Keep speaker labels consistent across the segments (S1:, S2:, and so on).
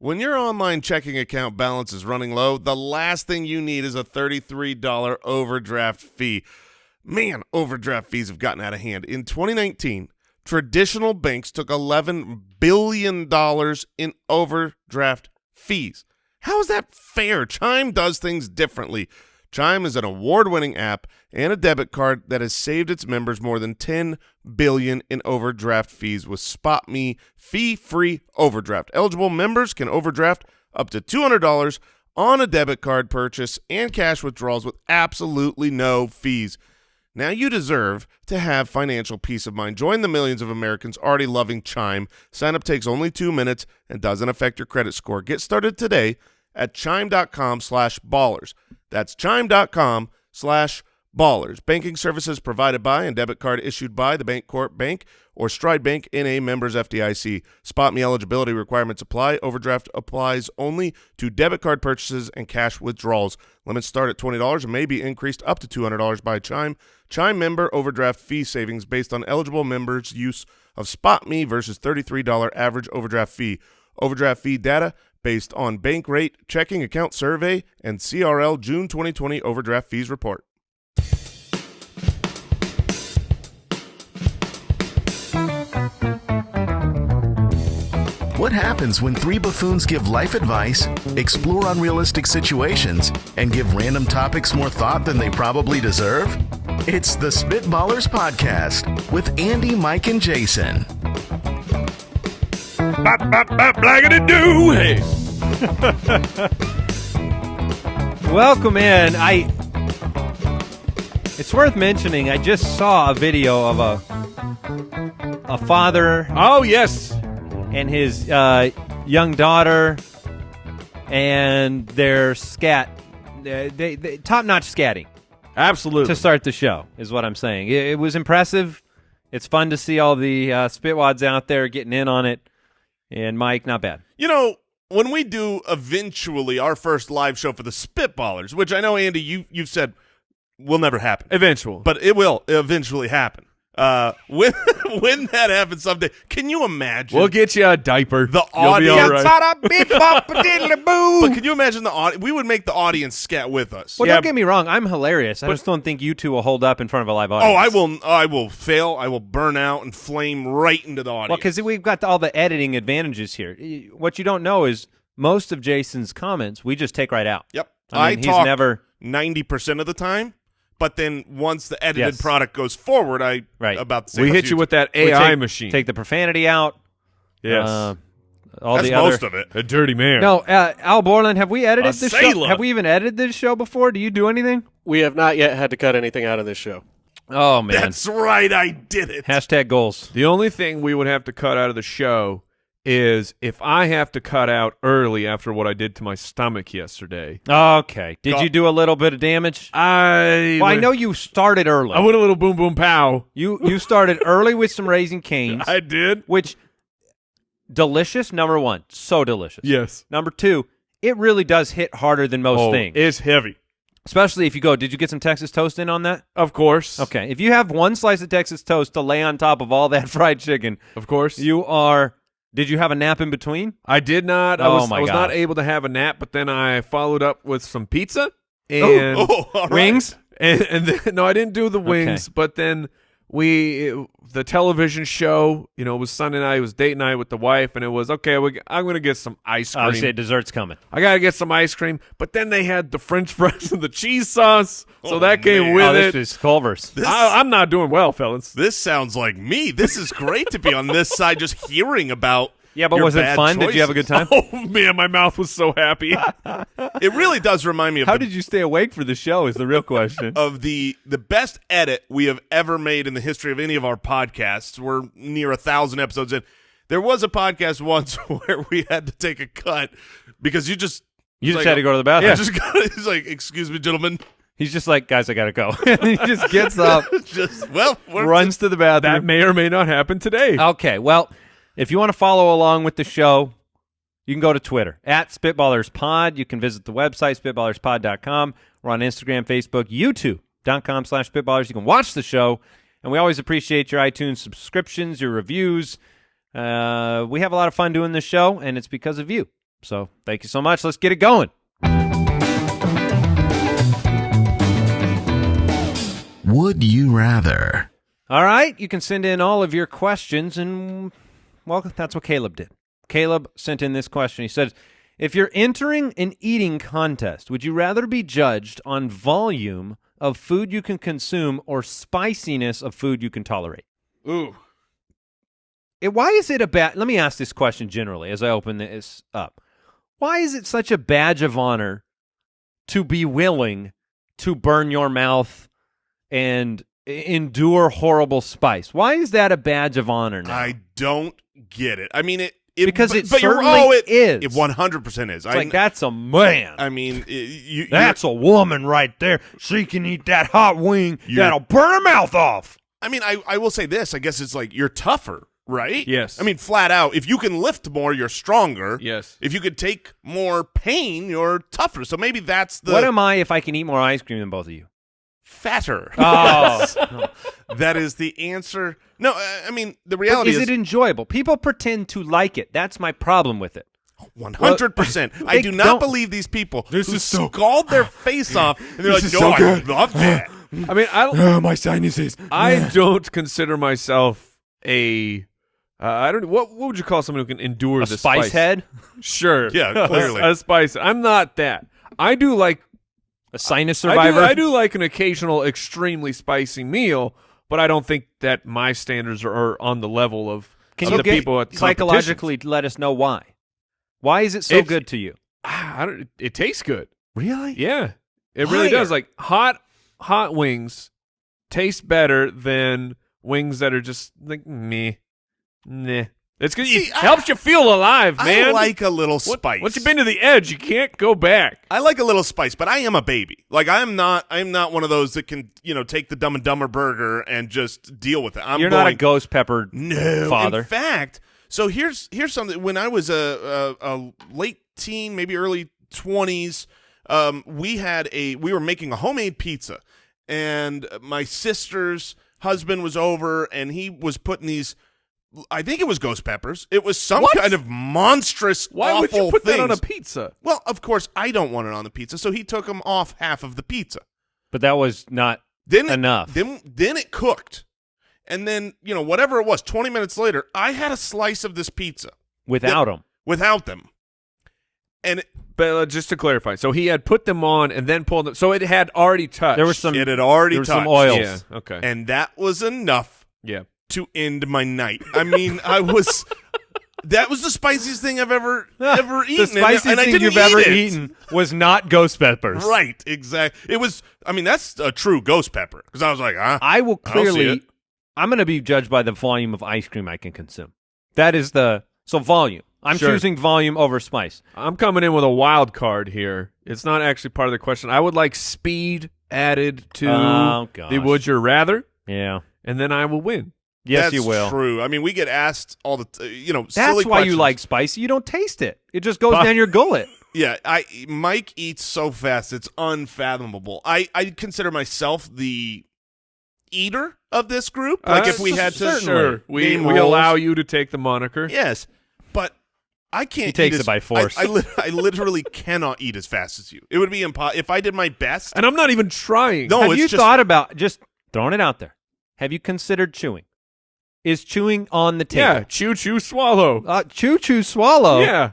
S1: When your online checking account balance is running low, the last thing you need is a $33 overdraft fee. Man, overdraft fees have gotten out of hand. In 2019, traditional banks took $11 billion in overdraft fees. How is that fair? Chime does things differently. Chime is an award-winning app and a debit card that has saved its members more than $10 billion in overdraft fees with SpotMe fee-free overdraft. Eligible members can overdraft up to $200 on a debit card purchase and cash withdrawals with absolutely no fees. Now you deserve to have financial peace of mind. Join the millions of Americans already loving Chime. Sign up takes only 2 minutes and doesn't affect your credit score. Get started today at chime.com/ballers. That's chime.com/ballers. Banking services provided by and debit card issued by the Bancorp Bank or Stride Bank N.A. members FDIC. SpotMe eligibility requirements apply. Overdraft applies only to debit card purchases and cash withdrawals. Limits start at $20 and may be increased up to $200 by Chime. Chime member overdraft fee savings based on eligible members' use of SpotMe versus $33 average overdraft fee. Overdraft fee data based on bank rate, checking account survey, and CRL June 2020 overdraft fees report.
S2: What happens when three buffoons give life advice, explore unrealistic situations, and give random topics more thought than they probably deserve? It's the Spitballers Podcast with Andy, Mike, and Jason.
S3: Bop, bop, bop, blaggity-doo, hey.
S4: Welcome in. It's worth mentioning, I just saw a video of a father.
S3: Oh, yes.
S4: And his young daughter and their scat. They top-notch scatting.
S3: Absolutely.
S4: To start the show is what I'm saying. It was impressive. It's fun to see all the spitwads out there getting in on it. And Mike, not bad.
S1: You know, when we do eventually our first live show for the Spitballers, which I know, Andy, you've said will never happen.
S3: Eventual.
S1: But it will eventually happen. When that happens someday, can you imagine?
S3: We'll get you a diaper.
S1: The
S3: You'll be all
S1: audience.
S3: right.
S1: But can you imagine the audience? We would make the audience scat with us.
S4: Well, don't get me wrong. I'm hilarious. I just don't think you two will hold up in front of a live audience.
S1: Oh, I will fail. I will burn out and flame right into the audience.
S4: Well, because we've got all the editing advantages here. What you don't know is most of Jason's comments we just take right out.
S1: Yep.
S4: I mean, he's never
S1: 90% of the time. But then once the edited product goes forward, about to say
S3: we hit you with that AI machine.
S4: Take the profanity out.
S3: Yes.
S1: That's most of it.
S3: A dirty man.
S4: No, Al Borland, have we edited this show?
S1: sailor.
S4: Have we even edited this show before? Do you do anything?
S5: We have not yet had to cut anything out of this show.
S4: Oh, man.
S1: That's right. I did it.
S4: Hashtag goals.
S3: The only thing we would have to cut out of the show is if I have to cut out early after what I did to my stomach yesterday.
S4: Okay. Did you do a little bit of damage?
S3: I
S4: know you started early.
S3: I went a little boom, boom, pow.
S4: You started early with some Raising Cane's.
S3: I did.
S4: Which, delicious, number one. So delicious.
S3: Yes.
S4: Number two, it really does hit harder than most things.
S3: It's heavy.
S4: Especially if you go, did you get some Texas toast in on that?
S3: Of course.
S4: Okay. If you have one slice of Texas toast to lay on top of all that fried chicken.
S3: Of course.
S4: You are... Did you have a nap in between?
S3: I did not. I was not able to have a nap, but then I followed up with some pizza and
S1: all right.
S4: Wings.
S3: And then, no, I didn't do the wings, but then the television show, it was Sunday night, it was date night with the wife, and it was, okay, I'm going to get some ice cream.
S4: I would say dessert's coming.
S3: I got to get some ice cream, but then they had the French fries and the cheese sauce, so that came with it.
S4: This is Culver's.
S3: I'm not doing well, fellas.
S1: This sounds like me. This is great to be on this side just hearing about
S4: Yeah, but
S1: your
S4: was it
S1: bad
S4: fun?
S1: choices.
S4: Did you have a good time?
S3: Oh, man, my mouth was so happy.
S1: It really does remind me of
S4: How did you stay awake for the show is the real question.
S1: of the best edit we have ever made in the history of any of our podcasts. We're near 1,000 episodes in. There was a podcast once where we had to take a cut because you just
S4: had to go to the bathroom.
S1: Yeah, he's like, excuse me, gentlemen.
S4: He's just like, guys, I got to go. And he just gets up, runs to the bathroom.
S3: That may or may not happen today.
S4: Okay, well, if you want to follow along with the show, you can go to Twitter, @SpitballersPod. You can visit the website, SpitballersPod.com. We're on Instagram, Facebook, YouTube.com/Spitballers. You can watch the show, and we always appreciate your iTunes subscriptions, your reviews. We have a lot of fun doing this show, and it's because of you. So thank you so much. Let's get it going.
S2: Would you rather?
S4: All right, you can send in all of your questions, and, well, that's what Caleb did. Caleb sent in this question. He said, if you're entering an eating contest, would you rather be judged on volume of food you can consume or spiciness of food you can tolerate?
S3: Ooh.
S4: Why is it a bad... Let me ask this question generally as I open this up. Why is it such a badge of honor to be willing to burn your mouth and endure horrible spice? Why is that a badge of honor now?
S1: I don't get it. I mean, it
S4: because
S1: but,
S4: it
S1: but
S4: certainly is.
S1: It 100% is.
S4: It's like, that's a man.
S1: I mean,
S4: that's a woman right there. She can eat that hot wing that'll burn her mouth off.
S1: I mean, I will say this. I guess it's like you're tougher, right?
S3: Yes.
S1: I mean, flat out, if you can lift more, you're stronger.
S3: Yes.
S1: If you could take more pain, you're tougher. So maybe that's the...
S4: What am I if I can eat more ice cream than both of you?
S1: Fatter.
S4: Oh.
S1: That is the answer. No, I mean, the reality
S4: is it enjoyable? People pretend to like it. That's my problem with it.
S1: 100%. I do not believe these people who scald their face off and they're like, no, I love that.
S3: I mean, my sinuses. I don't consider myself a... I don't. What would you call someone who can endure the
S4: spice head?
S3: Sure.
S1: Yeah, clearly.
S3: A spice. I'm not that. I do like
S4: a sinus survivor.
S3: I do like an occasional extremely spicy meal, but I don't think that my standards are on the level of the people at the
S4: psychologically let us know why. Why is it so good to you?
S3: It tastes good.
S4: Really?
S3: Yeah, it really does. Like hot wings taste better than wings that are just like meh. Nah. It's good. It helps you feel alive, man.
S1: I like a little spice.
S3: Once you've been to the edge, you can't go back.
S1: I like a little spice, but I am a baby. Like I'm not one of those that can, take the Dumb and Dumber burger and just deal with it.
S4: You're not a ghost pepper father.
S1: In fact, so here's something. When I was a late teen, maybe early 20s, we were making a homemade pizza, and my sister's husband was over, and he was putting these. I think it was ghost peppers. It was some kind of monstrous,
S3: Why
S1: awful
S3: would you put
S1: things.
S3: that on a pizza?
S1: Well, of course, I don't want it on the pizza, so he took them off half of the pizza.
S4: But that was not enough.
S1: Then it cooked. And then, whatever it was, 20 minutes later, I had a slice of this pizza.
S4: Without them.
S1: Without them.
S3: But just to clarify, so he had put them on and then pulled them. So it had already touched.
S1: It had already touched.
S4: Some oils.
S3: Yeah, okay.
S1: And that was enough.
S3: Yeah.
S1: To end my night. I mean, that was the spiciest thing I've ever eaten.
S4: The spiciest thing you've ever eaten was not ghost peppers.
S1: Right, exactly. It was, that's a true ghost pepper. Because I was like,
S4: I will clearly, I'm going to be judged by the volume of ice cream I can consume. That is so volume. I'm choosing volume over spice.
S3: I'm coming in with a wild card here. It's not actually part of the question. I would like speed added to the would you rather.
S4: Yeah.
S3: And then I will win.
S4: Yes,
S1: That's
S4: you will.
S1: True. I mean, we get asked all the silly
S4: That's why
S1: questions.
S4: you like spicy. You don't taste it. It just goes down your gullet.
S1: Yeah, Mike eats so fast, it's unfathomable. I consider myself the eater of this group. Like if we had to,
S3: sure, we allow you to take the moniker.
S1: Yes, but I can't.
S4: He takes it by force.
S1: I literally cannot eat as fast as you. It would be impossible if I did my best.
S3: And I'm not even trying.
S1: No,
S4: have you thought about just throwing it out there? Have you considered chewing? Is chewing on the table?
S3: Yeah, chew, swallow.
S4: Chew, swallow.
S3: Yeah.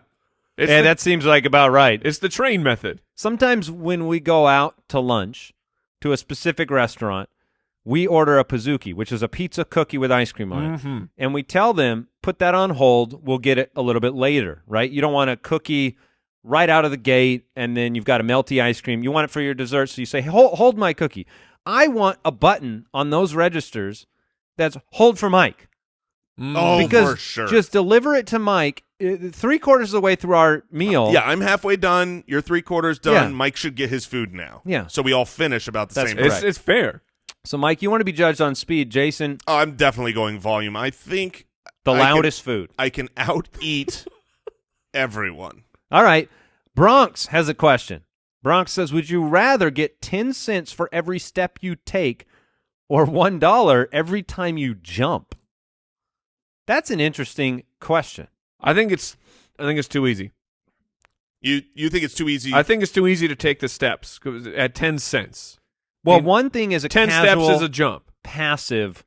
S4: That seems like about right.
S3: It's the train method.
S4: Sometimes when we go out to lunch to a specific restaurant, we order a pizookie, which is a pizza cookie with ice cream on it. And we tell them, put that on hold. We'll get it a little bit later, right? You don't want a cookie right out of the gate, and then you've got a melty ice cream. You want it for your dessert, so you say, hold my cookie. I want a button on those registers that's hold for Mike.
S1: Because for sure.
S4: Just deliver it to Mike 3/4 of the way through our meal.
S1: Yeah, I'm halfway done. You're 3/4 done.
S4: Yeah.
S1: Mike should get his food now.
S4: Yeah.
S1: So we all finish about the same time.
S3: It's fair.
S4: So, Mike, you want to be judged on speed. Jason?
S1: Oh, I'm definitely going volume. I think
S4: the loudest food.
S1: I can out-eat everyone.
S4: All right. Bronx has a question. Bronx says, would you rather get 10 cents for every step you take or $1 every time you jump? That's an interesting question.
S3: I think it's too easy.
S1: You think it's too easy?
S3: I think it's too easy to take the steps at 10 cents.
S4: Well,
S3: I mean,
S4: one thing is a
S3: 10
S4: casual,
S3: steps is a jump.
S4: passive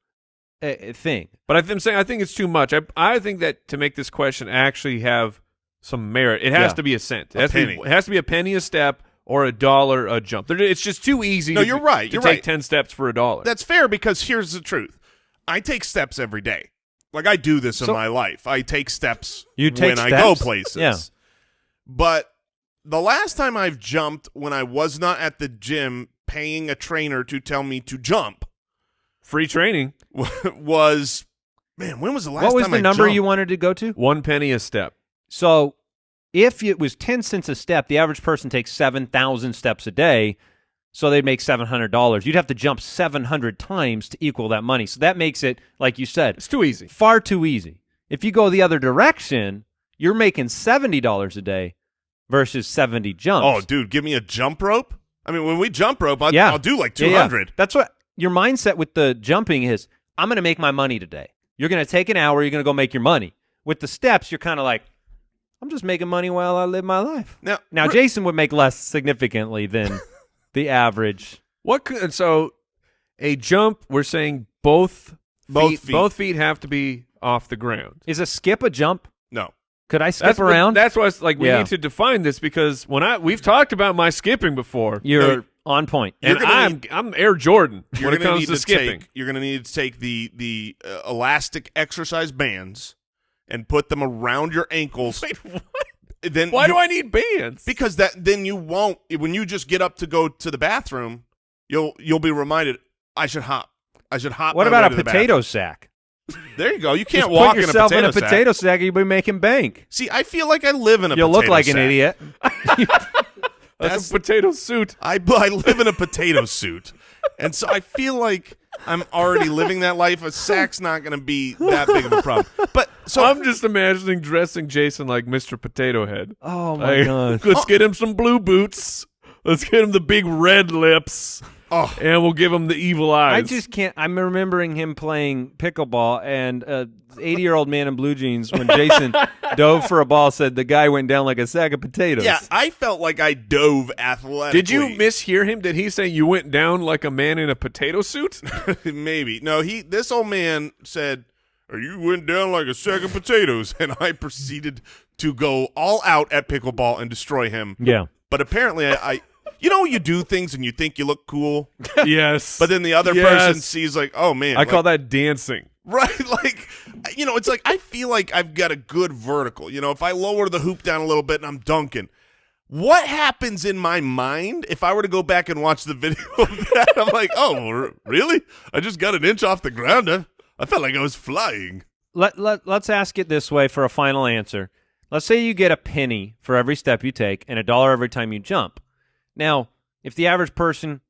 S4: thing.
S3: But I'm saying I think it's too much. I think that to make this question actually have some merit, it has to be a cent. It has to be a penny a step or $1 a jump. It's just too easy.
S1: No, you're right.
S3: To take 10 steps for $1.
S1: That's fair because here's the truth. I take steps every day. Like I do this in my life. I take steps when I go places.
S4: Yeah.
S1: But the last time I've jumped when I was not at the gym paying a trainer to tell me to jump.
S3: Free training.
S1: Was, man, when was the last time I
S4: jumped? What was the number
S1: jumped?
S4: you wanted to go to?
S3: 1 penny a step.
S4: So if it was 10 cents a step, the average person takes 7,000 steps a day, so they'd make $700. You'd have to jump 700 times to equal that money. So that makes it, like you said,
S3: It's too easy.
S4: far too easy. If you go the other direction, you're making $70 a day versus 70 jumps.
S1: Oh, dude, give me a jump rope. I mean, when we jump rope, I'll do like 200.
S4: Yeah. That's what your mindset with the jumping is. I'm going to make my money today. You're going to take an hour. You're going to go make your money. With the steps, you're kind of like, I'm just making money while I live my life. Now Jason would make less significantly than the average.
S3: So a jump, we're saying both feet have to be off the ground.
S4: Is a skip a jump?
S1: No.
S4: Could I skip around?
S3: That's why it's like we need to define this because we've talked about my skipping before.
S4: You're on point.
S3: And I'm Air Jordan when it comes to skipping.
S1: You're going to need to take the elastic exercise bands and put them around your ankles.
S3: Wait, what?
S1: Then
S3: Why do I need bands?
S1: Because then you won't. When you just get up to go to the bathroom, you'll be reminded. I should hop.
S4: What about a potato sack?
S1: There you go. You can't
S4: Just
S1: walk
S4: put yourself in a potato sack. You'll be making bank.
S1: See, I feel like I live in a.
S4: You'll
S1: potato
S4: look like
S1: sack.
S4: an idiot.
S3: That's a potato suit.
S1: I live in a potato suit, and so I feel like I'm already living that life. A sack's not going to be that big of a problem. But so
S3: I'm just imagining dressing Jason like Mr. Potato Head.
S4: Oh my god!
S3: Let's get him some blue boots. Let's get him the big red lips.
S1: Oh.
S3: And we'll give him the evil eyes.
S4: I just can't. I'm remembering him playing pickleball, and 80-year-old man in blue jeans when Jason dove for a ball said the guy went down like a sack of potatoes.
S1: Yeah, I felt like I dove athletically.
S3: Did you mishear him? Did he say you went down like a man in a potato suit?
S1: Maybe. No, this old man said, or you went down like a sack of potatoes, and I proceeded to go all out at pickleball and destroy him.
S4: Yeah.
S1: But apparently I you know, you do things and you think you look cool.
S3: Yes.
S1: But then the other person sees like, oh, man.
S3: I call that dancing.
S1: Right. Like, you know, it's like I feel like I've got a good vertical. You know, if I lower the hoop down a little bit and I'm dunking, what happens in my mind if I were to go back and watch the video of that? I'm like, oh, really? I just got an inch off the ground. I felt like I was flying.
S4: Let's ask it this way for a final answer. Let's say you get a penny for every step you take and $1 every time you jump. Now, if the average person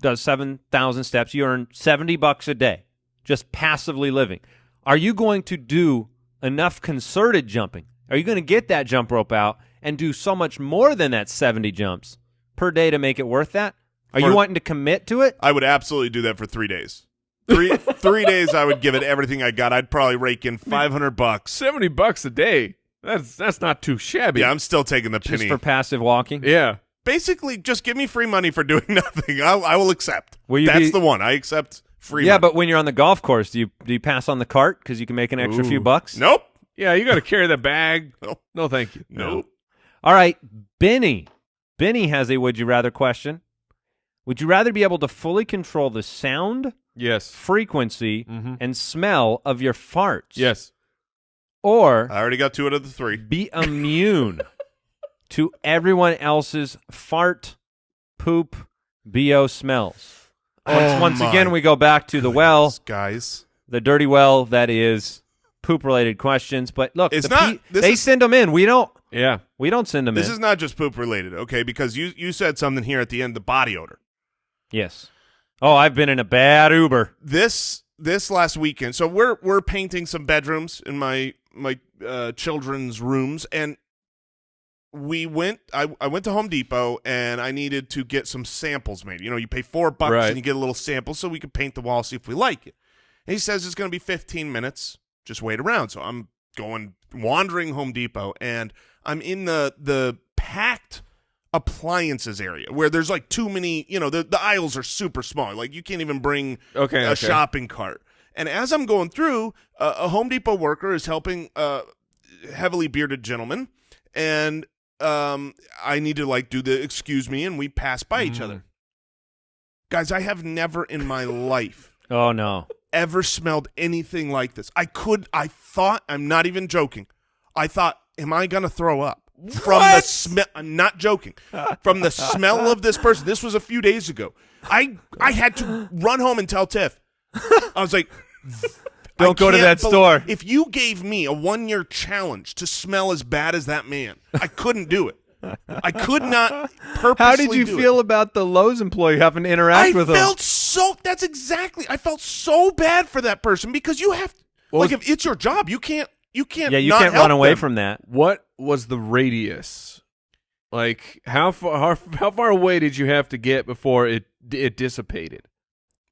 S4: does 7,000 steps, you earn $70 a day, just passively living. Are you going to do enough concerted jumping? Are you going to get that jump rope out and do so much more than that 70 jumps per day to make it worth that? Are you wanting to commit to it?
S1: I would absolutely do that for 3 days. 3 days, I would give it everything I got. I'd probably rake in $500.
S3: $70 a day. That's not too shabby.
S1: Yeah, I'm still taking the penny.
S4: Just for passive walking?
S3: Yeah.
S1: Basically, just give me free money for doing nothing. I will accept.
S4: Will you
S1: That's the one. I accept free money.
S4: Yeah, but when you're on the golf course, do you pass on the cart because you can make an extra few bucks?
S1: Nope.
S3: Yeah, you got to carry the bag.
S1: Nope.
S3: No, thank you.
S1: Nope.
S4: All right, Benny. Benny has a would you rather question. Would you rather be able to fully control the sound,
S3: Yes.
S4: frequency, and smell of your farts?
S3: Yes.
S4: Or
S1: I already got 2 out of the 3.
S4: be immune to everyone else's fart, poop, BO smells? Once again, we go back to the well,
S1: guys.
S4: the dirty well that is poop-related questions. But look,
S1: It's
S4: they send them in. We don't.
S3: Yeah.
S4: We don't send them in.
S1: This is not just poop related, okay? Because you said something here at the end, the body odor.
S4: Yes. Oh, I've been in a bad Uber.
S1: This last weekend, so we're painting some bedrooms in my children's rooms, and I went to Home Depot and I needed to get some samples made. You know, you pay $4
S3: Right.
S1: and you get a little sample so we could paint the wall, see if we like it. And he says it's going to be 15 minutes. Just wait around. So I'm wandering Home Depot, and I'm in the appliances area where there's like too many, the aisles are super small. Like you can't even bring
S3: Okay.
S1: shopping cart. And as I'm going through, a Home Depot worker is helping a heavily bearded gentleman, and I need to like do the excuse me, and we pass by each other. Guys, I have never in my life
S4: Oh, no.
S1: ever smelled anything like this. I thought, I'm not even joking, I thought, am I going to throw up? From the smell, I'm not joking. From the smell of this person, this was a few days ago. I had to run home and tell Tiff. I was like,
S4: Don't go to that store.
S1: If you gave me a 1-year challenge to smell as bad as that man, I couldn't do it. I could not purposely
S4: How did you
S1: do
S4: feel
S1: it.
S4: about the Lowe's employee having to interact with him?
S1: I felt so bad for that person because you have if it's your job, you can't
S4: Yeah, you
S1: not
S4: can't
S1: help
S4: run away
S1: them.
S4: from that.
S3: What was the radius? Like how far away did you have to get before it dissipated?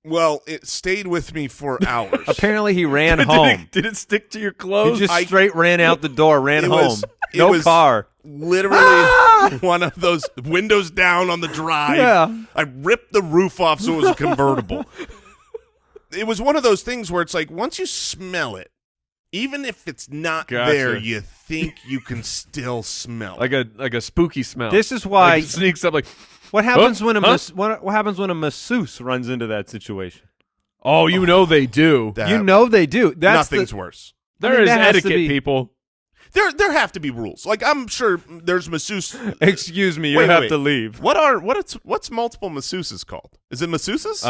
S1: Well, it stayed with me for hours.
S4: Apparently, he ran home.
S3: Did it stick to your
S4: He
S3: clothes?
S4: just straight ran out the door, ran
S1: It
S4: home.
S1: was- it
S4: No
S1: was-
S4: car.
S1: Literally one of those windows down on the drive.
S4: Yeah.
S1: I ripped the roof off so it was a convertible. It was one of those things where it's like once you smell it, even if it's not
S3: Gotcha.
S1: there, you think you can still smell it.
S3: like a spooky smell.
S4: This is why.
S3: Like it sneaks up like,
S4: What happens when a
S3: Huh?
S4: what happens when a masseuse runs into that situation?
S3: oh, you know they do.
S1: That-
S4: You know they do. That's
S1: nothing's
S4: the,
S1: worse.
S3: There
S4: I mean,
S3: is
S4: that has to
S3: etiquette,
S4: be-
S3: people.
S1: There have to be rules. Like I'm sure there's masseuse.
S4: Excuse me, you
S1: Wait,
S4: have
S1: wait.
S4: to leave.
S1: What's multiple masseuses called? Is it masseuses?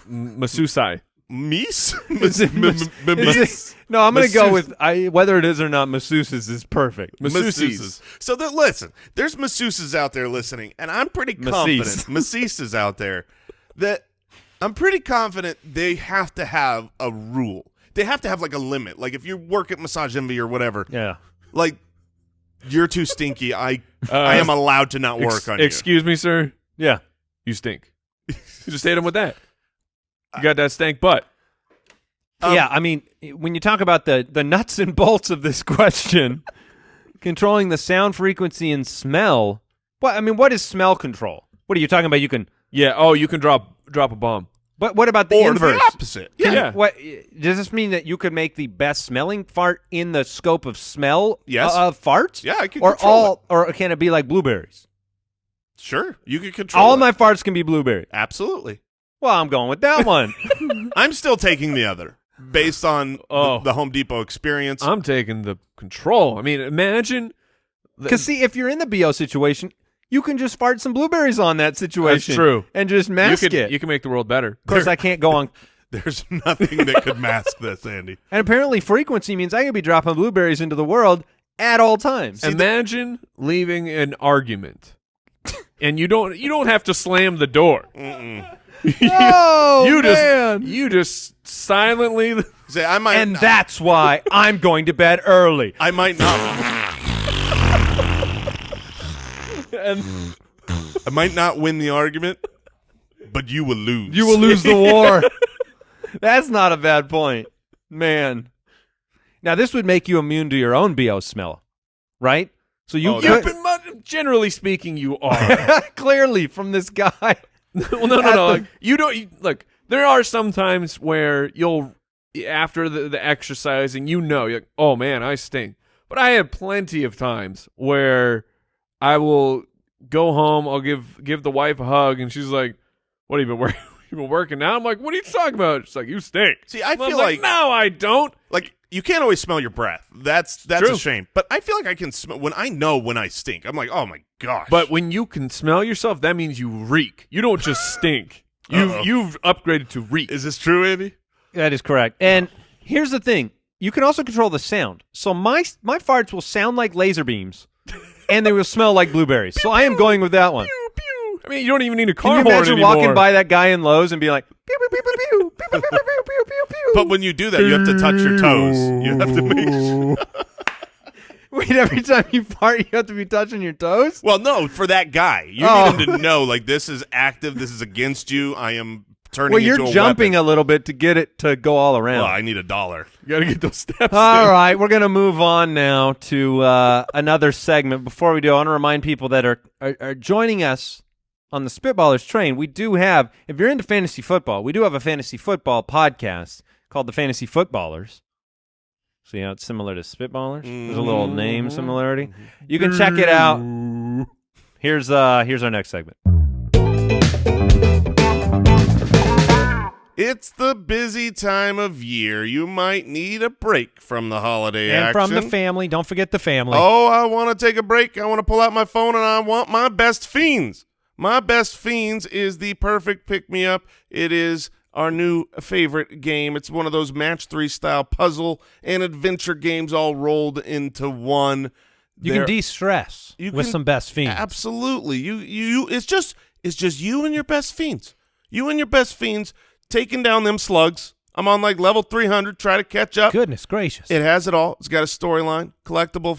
S3: Masusai.
S1: Meese?
S4: Is it- no, I'm going to go with whether it is or not. Masseuses is perfect.
S3: Masseuses.
S1: So listen, there's masseuses out there listening, and I'm pretty confident masseuses out there that I'm pretty confident they have to have a rule. They have to have like a limit. Like if you work at Massage Envy or whatever,
S4: Yeah.
S1: like you're too stinky. I am allowed to not work on you.
S3: Excuse me, sir.
S4: Yeah.
S3: You stink. You just hit him with that. You got that stank butt.
S4: Yeah, I mean, when you talk about the nuts and bolts of this question, controlling the sound frequency and smell, what is smell control? What are you talking about? You can,
S3: Yeah. Oh, you can drop a bomb.
S4: but what about the
S1: Or
S4: inverse?
S1: the opposite.
S4: Can-
S3: Yeah.
S4: What does this mean that you could make the best smelling fart in the scope of smell?
S1: Yes.
S4: Of farts.
S1: Yeah, I can
S4: Or
S1: control
S4: or can it be like blueberries?
S1: Sure, you can control
S4: All
S1: it.
S4: my farts can be blueberry.
S1: Absolutely.
S4: Well, I'm going with that one.
S1: I'm still taking the other based on the Home Depot experience.
S3: I'm taking the control. I mean, imagine.
S4: Because see, if you're in the BO situation, you can just fart some blueberries on that situation.
S3: That's true.
S4: And just mask it.
S3: You can make the world better.
S4: Of course, I can't go on.
S1: There's nothing that could mask this, Andy.
S4: And apparently, frequency means I can be dropping blueberries into the world at all times.
S3: Imagine leaving an argument, and you don't have to slam the door.
S4: Oh,
S3: You just silently.
S1: Say, I might,
S4: And that's why I'm going to bed early.
S1: I might not.
S3: And
S1: I might not win the argument, but you will lose.
S4: You will lose the war. That's not a bad point, man. Now, this would make you immune to your own BO smell, right? So you
S1: Oh,
S3: Yeah,
S1: that-
S3: but generally speaking, you are.
S4: clearly from this guy.
S3: Well, no. Like, you don't look. There are some times where you'll, after the exercising, you're like, oh man, I stink. But I have plenty of times where I will go home. I'll give the wife a hug, and she's like, "What have you been working? You been working out?" I'm like, "What are you talking about?" She's like, "You stink."
S1: See, I
S3: And I'm
S1: feel like
S3: no, I don't.
S1: like you can't always smell your breath. That's
S3: True.
S1: a shame. But I feel like I can smell when I stink. I'm like, oh my gosh.
S3: But when you can smell yourself, that means you reek. You don't just stink.
S1: Uh-oh.
S3: You've upgraded to reek.
S1: is this true, Andy?
S4: That is correct. And here's the thing. You can also control the sound. So my farts will sound like laser beams, and they will smell like blueberries. So I am going with that one.
S3: Pew, pew. I mean, you don't even need a
S4: Can
S3: car
S4: you
S3: horn
S4: imagine
S3: anymore.
S4: walking by that guy in Lowe's and being like, pew, pew, pew, pew, pew, pew, pew, pew, pew, pew, pew, pew.
S1: But when you do that, you have to touch your toes. You have to make sure.
S4: Wait, every time you fart, you have to be touching your toes?
S1: Well, no, for that guy. You need him to know, like, this is active. This is against you. I am turning
S4: Well, you're
S1: into a
S4: jumping
S1: weapon.
S4: a little bit to get it to go all around.
S1: Well, I need $1.
S3: You got to get those steps.
S4: All
S3: in.
S4: right, we're going to move on now to another segment. Before we do, I want to remind people that are joining us on the Spitballers train. We do have, if you're into fantasy football, we do have a fantasy football podcast called the Fantasy Footballers. See how it's similar to Spitballers? There's a little name similarity. You can check it out. Here's our next segment.
S1: It's the busy time of year. You might need a break from the holiday
S6: And
S1: action.
S6: from the family. Don't forget the family.
S1: Oh, I want to take a break. I want to pull out my phone, and I want my Best Fiends. My Best Fiends is the perfect pick-me-up. It is our new favorite game. It's one of those Match 3 style puzzle and adventure games all rolled into one.
S6: You can de-stress with some Best Fiends.
S1: Absolutely. It's just you and your Best Fiends. You and your Best Fiends taking down them slugs. I'm on like level 300. Try to catch up.
S6: Goodness gracious.
S1: It has it all. It's got a storyline, collectible,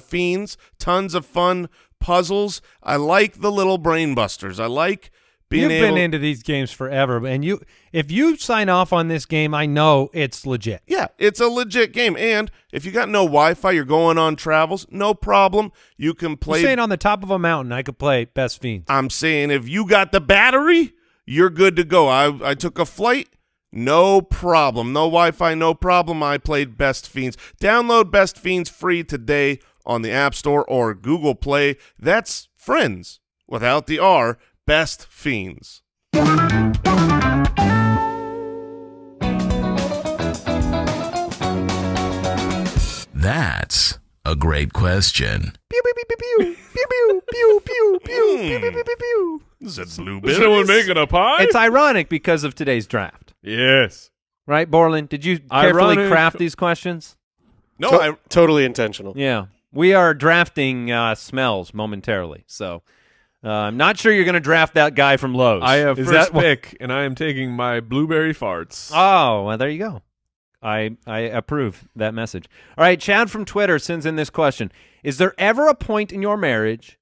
S1: fiends, tons of fun puzzles. I like the little brain busters. I like being
S6: You've been into these games forever, and if you sign off on this game, I know it's legit.
S1: Yeah, it's a legit game. And if you got no Wi-Fi, you're going on travels, no problem. You can play.
S6: You're saying on the top of a mountain, I could play Best Fiends.
S1: I'm saying if you got the battery, you're good to go. I took a flight, no problem. No Wi-Fi, no problem. I played Best Fiends. Download Best Fiends free today on the App Store or Google Play. That's friends without the R. Best Fiends.
S2: That's a great question.
S6: Pew, pew, pew, pew, pew, pew, pew, pew, pew, pew, pew, pew, pew, pew.
S1: Is it
S3: Is
S1: blueberries?
S3: someone making a pie?
S4: It's ironic because of today's draft.
S3: Yes.
S4: Right, Borland? Did you carefully
S3: Ironic.
S4: craft these questions?
S1: No,
S5: Totally intentional.
S4: Yeah. We are drafting smells momentarily, so I'm not sure you're going to draft that guy from Lowe's.
S3: I have
S4: Is
S3: first
S4: that what-
S3: pick, and I am taking my blueberry farts.
S4: Oh, well, there you go. I approve that message. All right, Chad from Twitter sends in this question. Is there ever a point in your marriage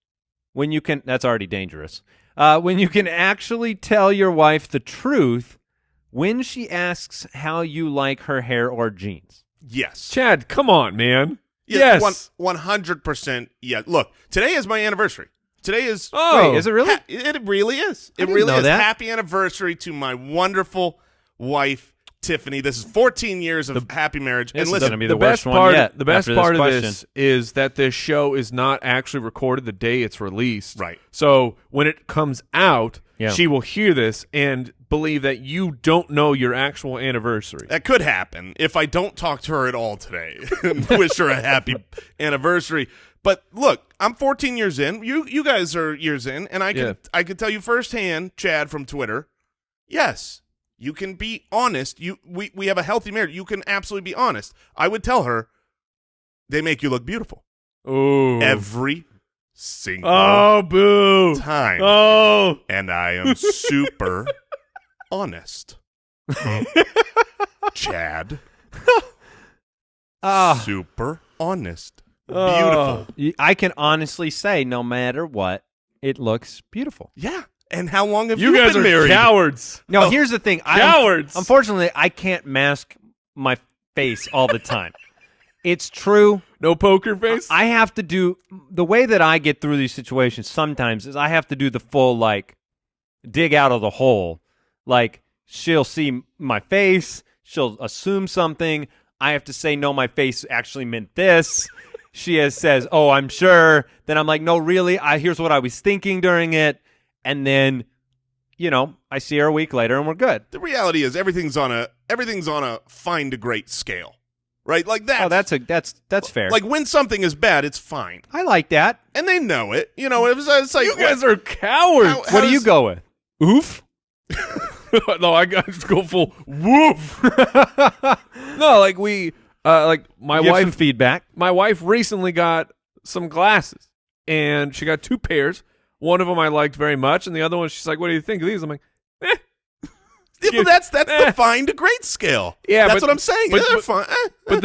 S4: when you can – that's already dangerous – when you can actually tell your wife the truth when she asks how you like her hair or jeans?
S1: yes.
S3: Chad, come on, man.
S1: Yeah,
S3: Yes.
S1: 100%. Yeah. Look, today is my anniversary. Today is
S3: Oh.
S4: Wait, is it really?
S1: it really is. It
S4: didn't
S1: really
S4: know
S1: is.
S4: that.
S1: Happy anniversary to my wonderful wife, Tiffany. This is 14 years of happy marriage.
S4: This
S1: And
S4: is
S1: listen,
S4: gonna be the
S3: best
S4: worst one
S3: part,
S4: yet
S3: The best
S4: after this
S3: part of
S4: question.
S3: this is that this show is not actually recorded the day it's released.
S1: Right.
S3: So when it comes out,
S4: Yeah.
S3: she will hear this and believe that you don't know your actual anniversary.
S1: that could happen if I don't talk to her at all today and wish her a happy anniversary. But look, I'm 14 years in. You guys are years in, and I can tell you firsthand, Chad from Twitter, yes, you can be honest. We have a healthy marriage. You can absolutely be honest. I would tell her they make you look beautiful
S3: Oh.
S1: every single
S3: Oh, boo.
S1: time.
S3: Oh.
S1: And I am super honest. Chad. Super honest. Beautiful.
S4: I can honestly say no matter what, it looks beautiful.
S1: Yeah. And how long have
S3: You guys
S1: been
S3: are
S1: married?
S3: cowards.
S4: No, here's the thing.
S3: Cowards.
S4: Unfortunately, I can't mask my face all the time. It's true.
S3: No poker face?
S4: I have to do the way that I get through these situations sometimes is I have to do the full like dig out of the hole. Like she'll see my face, she'll assume something. I have to say no, my face actually meant this. She says, "Oh, I'm sure." Then I'm like, "No, really. Here's what I was thinking during it." And then, I see her a week later and we're good.
S1: The reality is everything's on a fine to great scale. Right? Like that.
S4: Oh, that's fair.
S1: Like when something is bad, it's fine.
S4: I like that.
S1: And they know it. It's like
S3: You guys are cowards.
S1: How
S4: What do you
S1: does-
S4: go with?
S3: Oof. No, I got to go full woof. No, like my
S4: Give
S3: wife.
S4: some feedback.
S3: My wife recently got some glasses, and she got 2 pairs. One of them I liked very much, and the other one she's like, "What do you think of these?" I'm like, "Eh."
S1: Yeah, but that's the fine to great scale.
S3: Yeah,
S1: that's
S3: but-
S1: what I'm saying.
S3: but-
S1: They're
S3: but-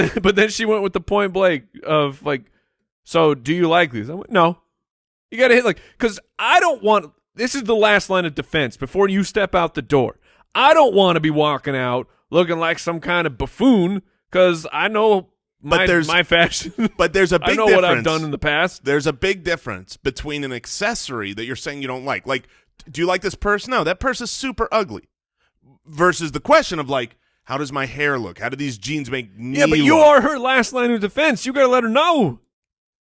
S1: fine.
S3: But then she went with the point blank of like, "So do you like these?" I'm like, "No." You got to hit because I don't want. This is the last line of defense before you step out the door. I don't want to be walking out looking like some kind of buffoon because I know my fashion.
S1: But there's a big
S3: I know
S1: difference.
S3: what I've done in the past.
S1: There's a big difference between an accessory that you're saying you don't like. Like, do you like this purse? No, that purse is super ugly. Versus the question of, like, how does my hair look? How do these jeans make me
S3: Yeah, but you
S1: look?
S3: are her last line of defense. You got to let her know.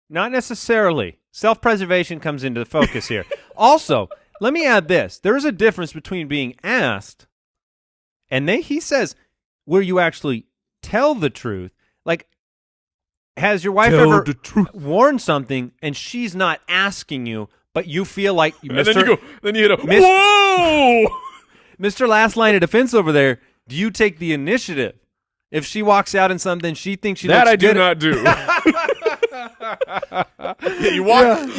S4: Not necessarily. Self-preservation comes into the focus here. Also, let me add this. There is a difference between being asked and he says, where you actually tell the truth. Like, has your wife
S3: Tell
S4: ever
S3: the truth.
S4: worn something and she's not asking you, but you feel like
S3: And then you go. Then you hit a
S4: Mis-
S3: whoa.
S4: Mr. Last Line of Defense over there, do you take the initiative? If she walks out in something she thinks she
S3: That
S4: looks
S3: I do
S4: good
S3: not do.
S1: Yeah, you walk.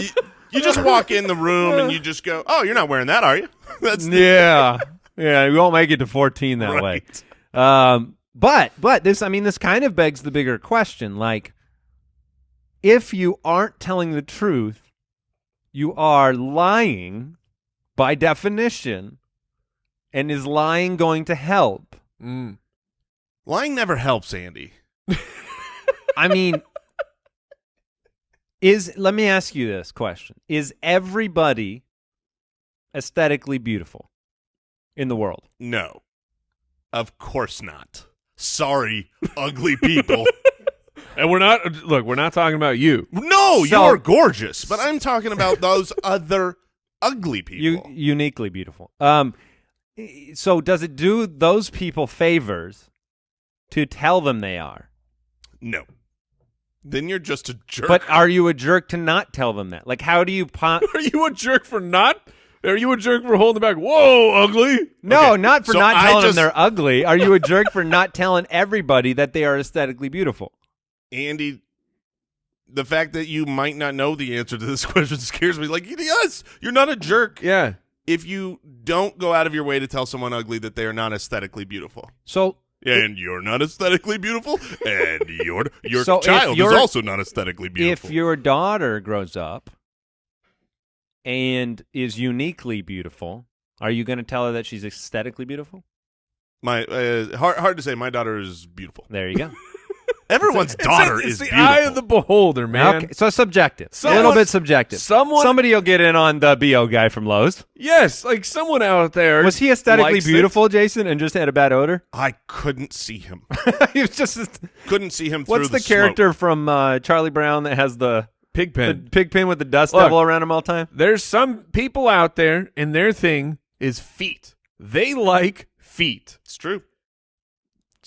S1: You just walk in the room and you just go, "Oh, you're not wearing that, are you?" That's
S4: Yeah. Yeah, we won't make it to 14 that way.
S1: right.
S4: But this kind of begs the bigger question. Like, if you aren't telling the truth, you are lying by definition. And is lying going to help?
S1: Lying never helps, Andy.
S4: I mean, let me ask you this question. Is everybody aesthetically beautiful in the world?
S1: No, of course not. Sorry, ugly people.
S3: And we're not talking about you.
S1: No,
S4: So-
S1: you're gorgeous, but I'm talking about those other ugly people.
S4: Uniquely beautiful. So does it do those people favors to tell them they are?
S1: No. Then you're just a jerk.
S4: But are you a jerk to not tell them that? Like, how do you
S3: Are you a jerk for not? Are you a jerk for holding back? Whoa, ugly.
S4: No,
S1: Okay,
S4: not for
S1: so
S4: not
S1: I
S4: telling
S1: just-
S4: them they're ugly. Are you a jerk for not telling everybody that they are aesthetically beautiful?
S1: Andy, the fact that you might not know the answer to this question scares me. Like, yes, you're not a jerk
S3: Yeah.
S1: if you don't go out of your way to tell someone ugly that they are not aesthetically beautiful.
S4: So
S1: And you're not aesthetically beautiful, and your
S4: So if
S1: child is
S4: you're-
S1: also not aesthetically beautiful.
S4: if your daughter grows up and is uniquely beautiful, are you going to tell her that she's aesthetically beautiful?
S1: My hard to say. My daughter is beautiful.
S4: There you go.
S1: Everyone's daughter
S3: it's
S1: is
S3: the
S1: beautiful.
S3: eye of the beholder, man.
S4: Okay, so subjective. a
S3: Someone-
S4: little bit subjective.
S3: someone-
S4: Somebody will get in on the BO guy from Lowe's.
S3: Yes, like someone out there.
S4: Was he aesthetically
S3: likes it.
S4: beautiful, Jason, and just had a bad odor?
S1: I couldn't see him.
S4: He was just.
S1: Couldn't see him
S4: What's
S1: through
S4: the character from Charlie Brown that has the
S3: Pigpen.
S4: pig pen with the dust
S3: Look.
S4: devil around him all the time?
S3: There's some people out there, and their thing is feet. They like feet.
S1: It's true.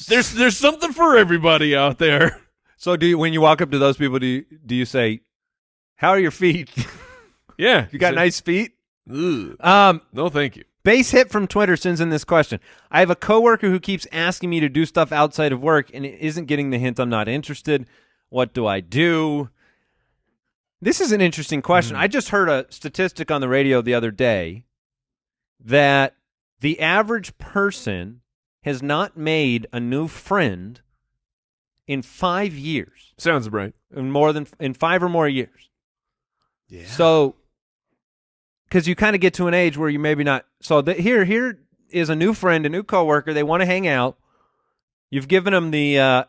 S3: There's something for everybody out there.
S4: So do you, when you walk up to those people, do you say, "How are your feet?
S3: Yeah,
S4: You got nice feet?"
S3: Ugh. No, thank you.
S4: Base Hit from Twitter sends in this question. I have a coworker who keeps asking me to do stuff outside of work and isn't getting the hint I'm not interested. What do I do? This is an interesting question. I just heard a statistic on the radio the other day that the average person has not made a new friend in 5 years.
S3: Sounds right.
S4: In 5 or more years.
S1: Yeah.
S4: So, because you kind of get to an age where you maybe not. So here is a new friend, a new coworker. They want to hang out. You've given them the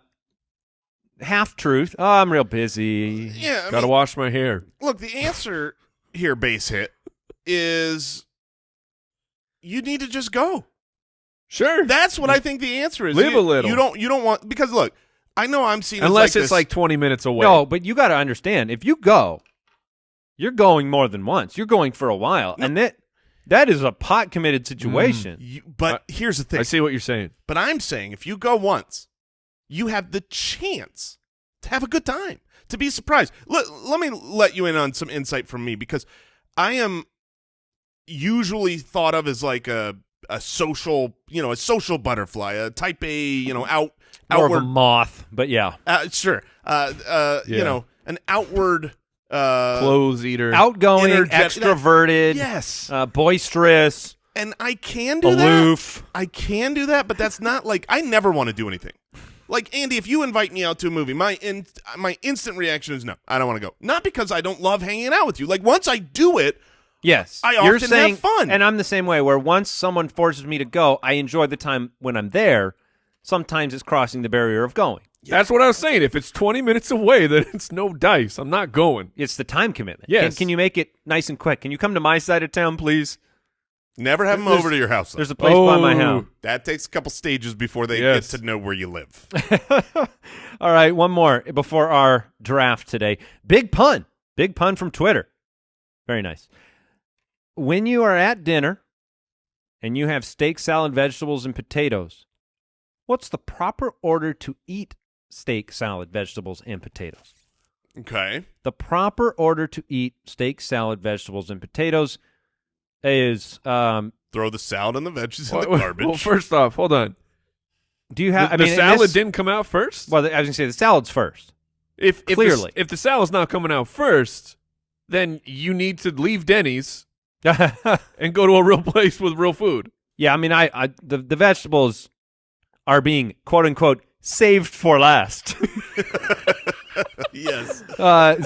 S4: half truth. Oh, I'm real busy.
S1: yeah, I
S3: Gotta
S1: mean,
S3: wash my hair.
S1: look, the answer here, Base Hit, is you need to just go.
S3: Sure.
S1: That's what I think the answer is.
S3: Live a little.
S1: You don't want, because look, I know I'm seeing
S3: Unless
S1: this
S3: it's like 20 minutes away.
S4: No, but you got to understand. If you go, you're going more than once. You're going for a while, and that is a pot committed situation.
S1: but here's the thing.
S3: I see what you're saying.
S1: But I'm saying if you go once, you have the chance to have a good time, to be surprised. Let me let you in on some insight from me, because I am usually thought of as like a social, a social butterfly, a type A,
S4: More
S1: outward,
S4: of a moth, but yeah.
S1: sure, an outward,
S3: Clothes eater.
S4: Outgoing,
S1: energetic-
S4: extroverted,
S1: yes,
S4: boisterous,
S1: and I can do
S4: aloof.
S1: that. I can do that, but that's not like, I never want to do anything. Like, Andy, if you invite me out to a movie, my instant reaction is no, I don't want to go. Not because I don't love hanging out with you. Like, once I do it,
S4: Yes.
S1: I
S4: You're
S1: often
S4: saying,
S1: have fun.
S4: And I'm the same way, where once someone forces me to go, I enjoy the time when I'm there. Sometimes it's crossing the barrier of going.
S3: That's what I was saying. If it's 20 minutes away, then it's no dice. I'm not going.
S4: It's the time commitment.
S3: Yes.
S4: Can you make it nice and quick? Can you come to my side of town, please?
S1: Never have them over to your house. Though.
S4: There's a place by my house.
S1: That takes a couple stages before they
S3: Yes.
S1: get to know where you live.
S4: All right, one more before our draft today. Big pun. Big pun from Twitter. Very nice. When you are at dinner and you have steak, salad, vegetables, and potatoes, what's the proper order to eat steak, salad, vegetables, and potatoes?
S1: Okay.
S4: The proper order to eat steak, salad, vegetables, and potatoes is
S1: Throw the salad and the veggies in the garbage.
S3: Well, first off, hold on.
S4: do you have
S3: The salad didn't come out first?
S4: Well, I was going to say the salad's first.
S3: If
S4: clearly.
S3: if the salad's not coming out first, then you need to leave Denny's and go to a real place with real food.
S4: Yeah, I mean, the vegetables are being quote unquote saved for last.
S1: Yes.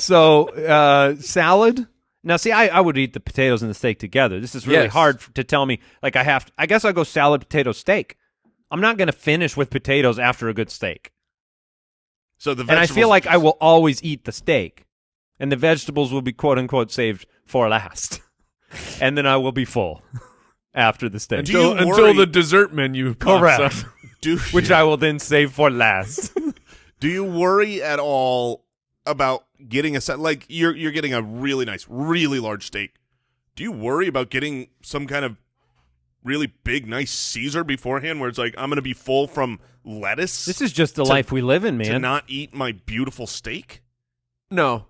S4: So salad. Now, see, I would eat the potatoes and the steak together. This is really
S3: Yes.
S4: hard to tell me. Like I guess I'll go salad, potato, steak. I'm not going to finish with potatoes after a good steak.
S1: So the
S4: And I
S1: vegetables
S4: feel like I will always eat the steak, and the vegetables will be quote unquote saved for last, and then I will be full after the steak.
S1: Do you
S3: Until
S1: worry-
S3: the dessert menu pops
S4: Correct.
S3: up.
S1: do,
S4: Which I will then save for last.
S1: do you worry at all about getting a set? Like you're getting a really nice, really large steak. Do you worry about getting some kind of really big, nice Caesar beforehand, where it's like I'm going to be full from lettuce?
S4: This is just the life we live in,
S1: to
S4: man.
S1: not eat my beautiful steak.
S3: No.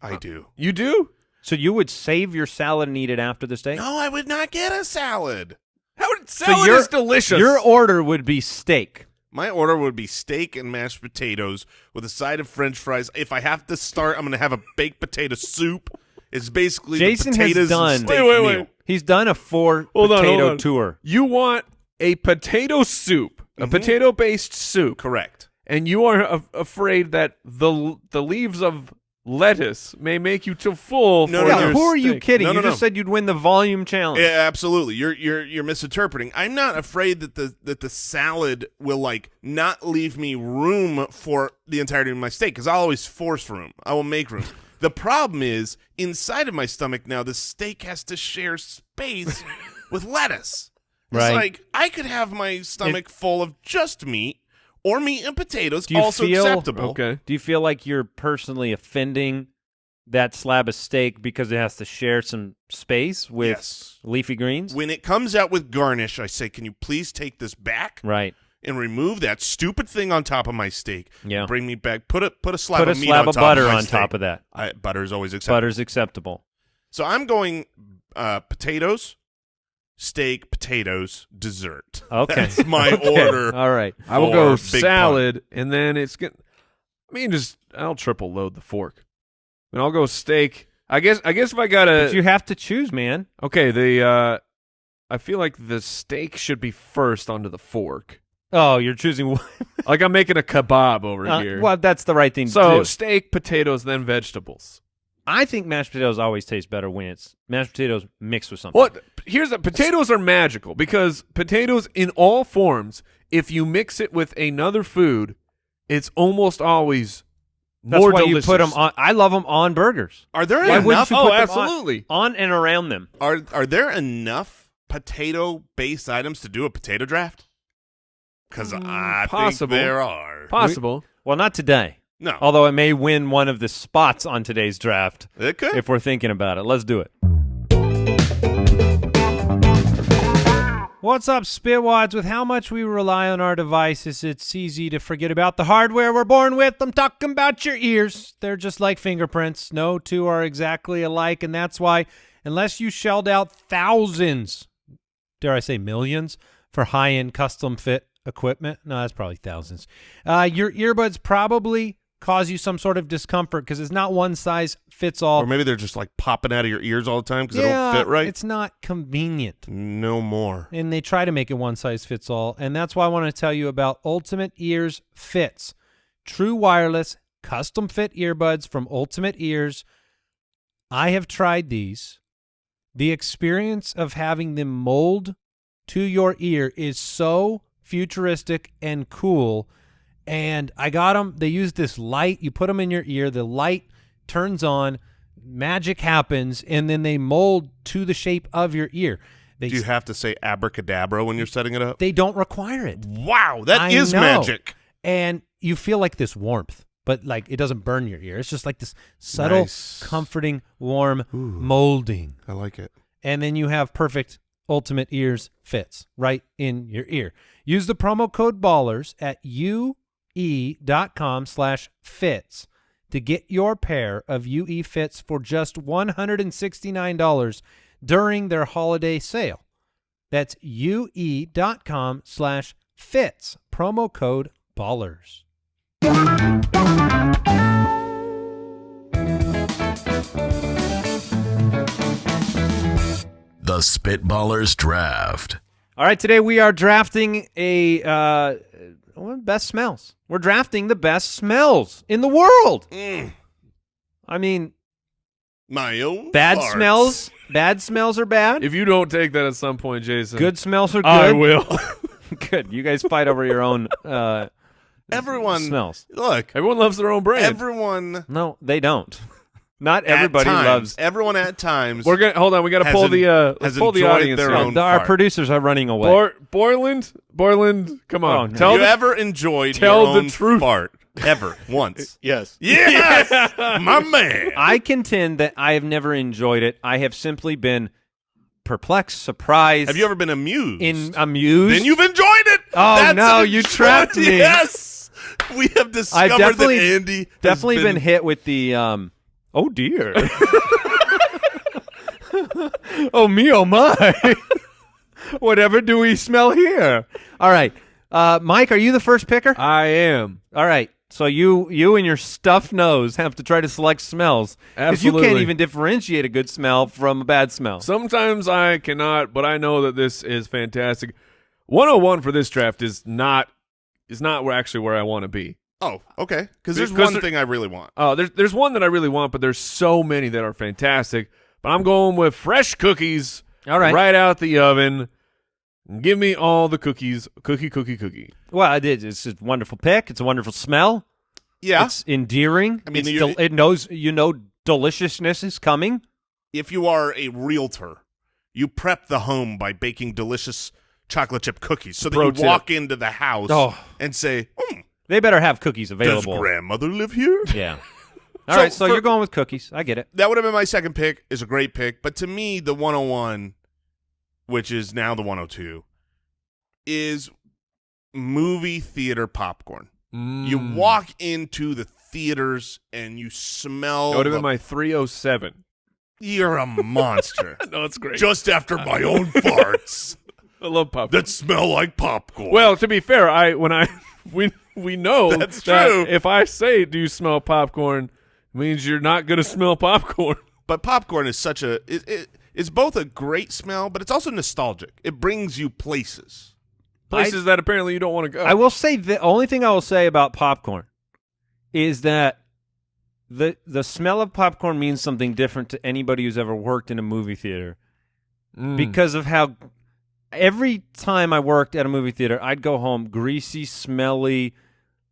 S1: I do.
S3: You do?
S4: So you would save your salad and eat it after the steak?
S1: No, I would not get a salad.
S3: How salad
S4: your-
S3: is delicious.
S4: Your order would be steak.
S1: My order would be steak and mashed potatoes with a side of French fries. If I have to start, I'm going to have a baked potato soup. It's basically
S4: Jason
S1: the
S4: has
S1: potatoes
S4: done-
S1: and steak
S3: Wait.
S1: meal.
S4: He's done a
S3: Hold on,
S4: potato
S3: hold on.
S4: tour.
S3: You want a potato soup, a potato-based soup,
S1: Correct.
S3: and you are afraid that the leaves of lettuce may make you too full
S1: No,
S3: for
S1: no,
S4: Yeah,
S3: your
S4: who are you
S3: steak.
S4: kidding?
S1: No, no,
S4: You just
S1: no.
S4: said you'd win the volume challenge.
S1: Yeah, absolutely. You're misinterpreting. I'm not afraid that the salad will like not leave me room for the entirety of my steak because I'll always force room. I will make room. The problem is inside of my stomach now. The steak has to share space with lettuce. It's
S4: Right.
S1: like I could have my stomach full of just meat or meat and potatoes.
S4: Do you
S1: Also
S4: feel-
S1: acceptable.
S3: Okay.
S4: Do you feel like you're personally offending that slab of steak because it has to share some space with
S1: Yes.
S4: leafy greens?
S1: When it comes out with garnish, I say, "Can you please take this back?"
S4: Right.
S1: and remove that stupid thing on top of my steak.
S4: Yeah.
S1: Bring me back. Put a slab
S4: Put a
S1: of meat
S4: slab
S1: on
S4: of
S1: top
S4: butter
S1: of my
S4: on
S1: steak.
S4: top of that.
S1: Butter is always acceptable.
S4: Butter's acceptable.
S1: So I'm going potatoes, steak, potatoes, dessert.
S4: Okay.
S1: That's my
S4: Okay.
S1: order.
S4: All right.
S3: I will
S1: for
S3: go
S1: Big
S3: salad, and then I'll triple load the fork. And I'll go steak. I guess if I gotta.
S4: But you have to choose, man.
S3: Okay, I feel like the steak should be first onto the fork.
S4: Oh, you're choosing one.
S3: Like I'm making a kebab over here.
S4: Well, that's the right thing to
S3: So
S4: do.
S3: steak, potatoes, then vegetables.
S4: I think mashed potatoes always taste better when it's mashed potatoes mixed with something.
S3: What? Here's potatoes are magical because potatoes in all forms, if you mix it with another food, it's almost always
S4: That's
S3: more
S4: why
S3: delicious.
S4: you put them on. I love them on burgers.
S1: Are there
S4: Why wouldn't
S1: enough?
S4: you
S3: Oh,
S4: put them
S3: absolutely.
S4: on and around them?
S1: Are there enough potato-based items to do a potato draft? Because I
S3: possible.
S1: think there are.
S3: Possible.
S4: Well, not today.
S1: No,
S4: Although it may win one of the spots on today's draft
S1: it could.
S4: if we're thinking about it. Let's do it.
S6: What's up, Spitwads? With how much we rely on our devices, it's easy to forget about the hardware we're born with. I'm talking about your ears. They're just like fingerprints. No two are exactly alike, and that's why, unless you shelled out thousands, dare I say millions, for high-end custom-fit equipment, no, that's probably thousands, your earbuds probably cause you some sort of discomfort because it's not one size fits all.
S1: Or maybe they're just like popping out of your ears all the time because they
S6: Yeah,
S1: don't fit right.
S6: it's not convenient.
S1: No more.
S6: And they try to make it one size fits all. And that's why I want to tell you about Ultimate Ears Fits. True wireless, custom fit earbuds from Ultimate Ears. I have tried these. The experience of having them mold to your ear is so futuristic and cool. And I got them. They use this light. You put them in your ear. The light turns on. Magic happens. And then they mold to the shape of your ear.
S1: Do you have to say abracadabra when you're setting it up?
S6: They don't require it.
S1: Wow, that is
S6: know.
S1: magic.
S6: And you feel like this warmth, but like it doesn't burn your ear. It's just like this subtle,
S1: Nice.
S6: comforting, warm molding.
S1: I like it.
S6: And then you have perfect ultimate ears fits right in your ear. Use the promo code BALLERS at UE.com/fits to get your pair of UE fits for just $169 during their holiday sale. That's UE.com/fits, promo code BALLERS.
S2: The Spitballers Draft.
S4: All right, today we are drafting best smells. We're drafting the best smells in the world. I mean,
S1: My own
S4: bad
S1: farts.
S4: smells. Bad smells are bad.
S3: If you don't take that at some point, Jason,
S4: Good smells are good.
S3: I will.
S4: Good. You guys fight over your own
S1: Everyone
S4: smells.
S1: Look,
S3: Everyone loves their own brand.
S1: everyone
S4: No, they don't. Not
S1: at
S4: everybody
S1: times,
S4: loves.
S1: Everyone at times.
S3: We're gonna hold on. We got to
S1: Has
S3: pull
S1: en-
S3: let's
S1: has
S3: pull the
S1: enjoyed
S3: audience.
S1: their
S3: here.
S1: own
S4: Our
S1: fart.
S4: producers are running away.
S3: Borland, come on.
S4: Oh, no.
S3: Tell
S1: Have you
S3: the
S1: ever enjoyed
S3: tell
S1: your
S3: the
S1: own
S3: truth.
S1: fart? Ever. Once.
S5: Yes.
S1: Yes! My man.
S4: I contend that I have never enjoyed it. I have simply been perplexed, surprised.
S1: Have you ever been amused?
S4: amused?
S1: Then you've enjoyed it.
S4: Oh,
S1: That's
S4: no,
S1: an
S4: you
S1: enjoy-
S4: trapped me.
S1: Yes. We have discovered
S4: I've definitely,
S1: that Andy has
S4: definitely been hit with the oh dear. Oh me, oh my. Whatever do we smell here? All right. Mike, are you the first picker?
S3: I am.
S4: All right. So you and your stuffed nose have to try to select smells. Because you can't
S3: Absolutely.
S4: even differentiate a good smell from a bad smell.
S3: Sometimes I cannot, but I know that this is fantastic. 101 for this draft is not where I want to be.
S1: Oh, okay. Because there's
S3: Because
S1: one
S3: there-
S1: thing I really want.
S3: There's one that I really want, but there's so many that are fantastic. But I'm going with fresh cookies.
S4: All right.
S3: Right out the oven. Give me all the cookies. Cookie.
S4: Well, it's a wonderful pick. It's a wonderful smell.
S1: Yeah.
S4: It's endearing.
S1: I mean,
S4: it knows deliciousness is coming.
S1: If you are a realtor, you prep the home by baking delicious chocolate chip cookies so that
S3: Pro
S1: you
S3: tip.
S1: walk into the house
S4: Oh.
S1: and say,
S4: They better have cookies
S1: does
S4: available.
S1: grandmother live here?
S4: Yeah. All right, so
S1: for-
S4: you're going with cookies. I get it.
S1: That would have been my second pick. Is a great pick. But to me, the 101, which is now the 102, is movie theater popcorn. You walk into the theaters and you smell
S3: That would have
S1: the-
S3: been my 307.
S1: You're a monster.
S3: No, it's great.
S1: Just after my own farts
S3: I love popcorn.
S1: that smell like popcorn.
S3: Well, to be fair, we know
S1: That's
S3: that
S1: true.
S3: if I say, "Do you smell popcorn?" it means you're not going to smell popcorn.
S1: But popcorn is such a it's both a great smell, but it's also nostalgic. It brings you places.
S3: Places that apparently you don't want to go.
S4: I will say the only thing I will say about popcorn is that the smell of popcorn means something different to anybody who's ever worked in a movie theater because of how every time I worked at a movie theater, I'd go home greasy, smelly.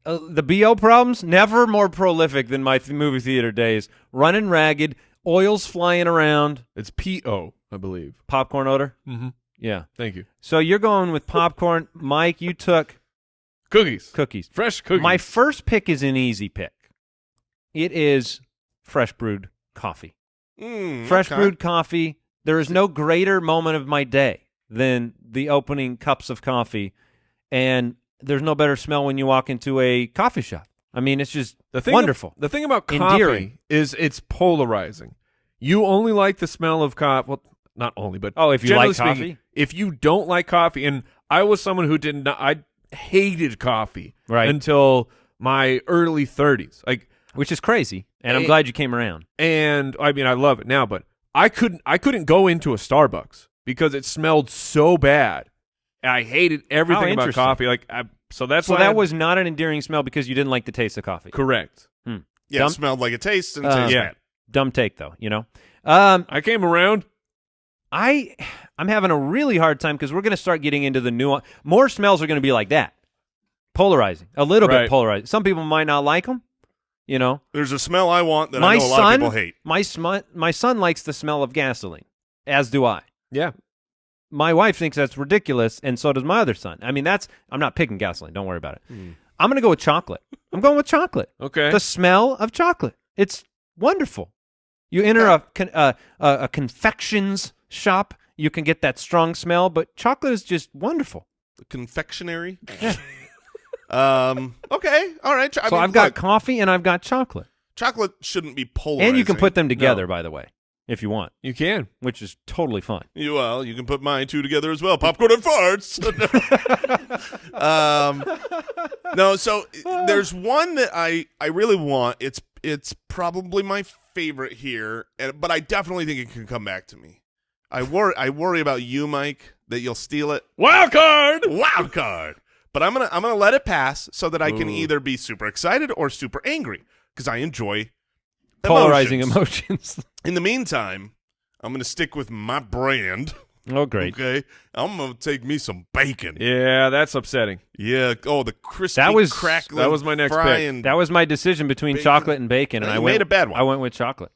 S4: The BO problems, never more prolific than my movie theater days. Running ragged, oils flying around.
S3: It's P.O., I believe.
S4: Popcorn odor?
S3: Mm-hmm.
S4: Yeah.
S3: Thank you.
S4: So you're going with popcorn. Mike, you took
S3: Cookies.
S4: cookies.
S3: Fresh cookies.
S4: My first pick is an easy pick. It is fresh brewed coffee. Fresh
S1: Okay.
S4: brewed coffee. There is no greater moment of my day than the opening cups of coffee, and there's no better smell when you walk into a coffee shop. I mean, it's just wonderful.
S3: The thing about coffee
S4: Endearing.
S3: is it's polarizing. You only like the smell of coffee. Well, not only, but
S4: Oh, if you
S3: generally
S4: like coffee?
S3: speaking, if you don't like coffee, and I was someone who did not, I hated coffee
S4: Right.
S3: until my early 30s. Like,
S4: Which is crazy, and I'm glad you came around.
S3: and I mean, I love it now, but I couldn't go into a Starbucks because it smelled so bad. And I hated everything about
S4: interesting.
S3: coffee. So that's
S4: So
S3: why
S4: that was not an endearing smell because you didn't like the taste of coffee.
S3: correct.
S1: Yeah,
S4: Dumb-
S1: it smelled like it tastes and it
S4: Uh,
S1: tastes
S3: yeah.
S1: bad.
S4: Dumb take, though, you know?
S3: I came around.
S4: I'm having a really hard time because we're going to start getting into the nuance. More smells are going to be like that. Polarizing. A little bit polarizing. Some people might not like them, you know.
S1: There's a smell I want that I know a lot of people hate.
S4: My son likes the smell of gasoline, as do I.
S3: Yeah.
S4: My wife thinks that's ridiculous, and so does my other son. I mean, I'm not picking gasoline. Don't worry about it. I'm going to go with chocolate. I'm going with chocolate.
S3: Okay.
S4: The smell of chocolate. It's wonderful. You enter a confections shop, you can get that strong smell, but chocolate is just wonderful.
S1: The confectionery?
S4: Yeah.
S1: Okay. All right.
S4: So I've got coffee and I've got chocolate.
S1: Chocolate shouldn't be polarizing.
S4: And you can put them together, by the way, if you want.
S3: You can.
S4: Which is totally fine.
S1: Well, you can put mine two together as well. Popcorn and farts. No, so there's one that I really want. It's probably my favorite here, but I definitely think it can come back to me. I worry about you, Mike, that you'll steal it.
S3: Wild card.
S1: But I'm gonna let it pass so that I can either be super excited or super angry because I enjoy
S4: polarizing emotions.
S1: In the meantime, I'm gonna stick with my brand.
S4: Oh, great.
S1: Okay, I'm gonna take me some bacon.
S3: Yeah, that's upsetting.
S1: Yeah. Oh, the crispy, crackling.
S3: That was my next pick.
S4: That was my decision between chocolate and bacon, and I
S1: made a bad one.
S4: I went with chocolate,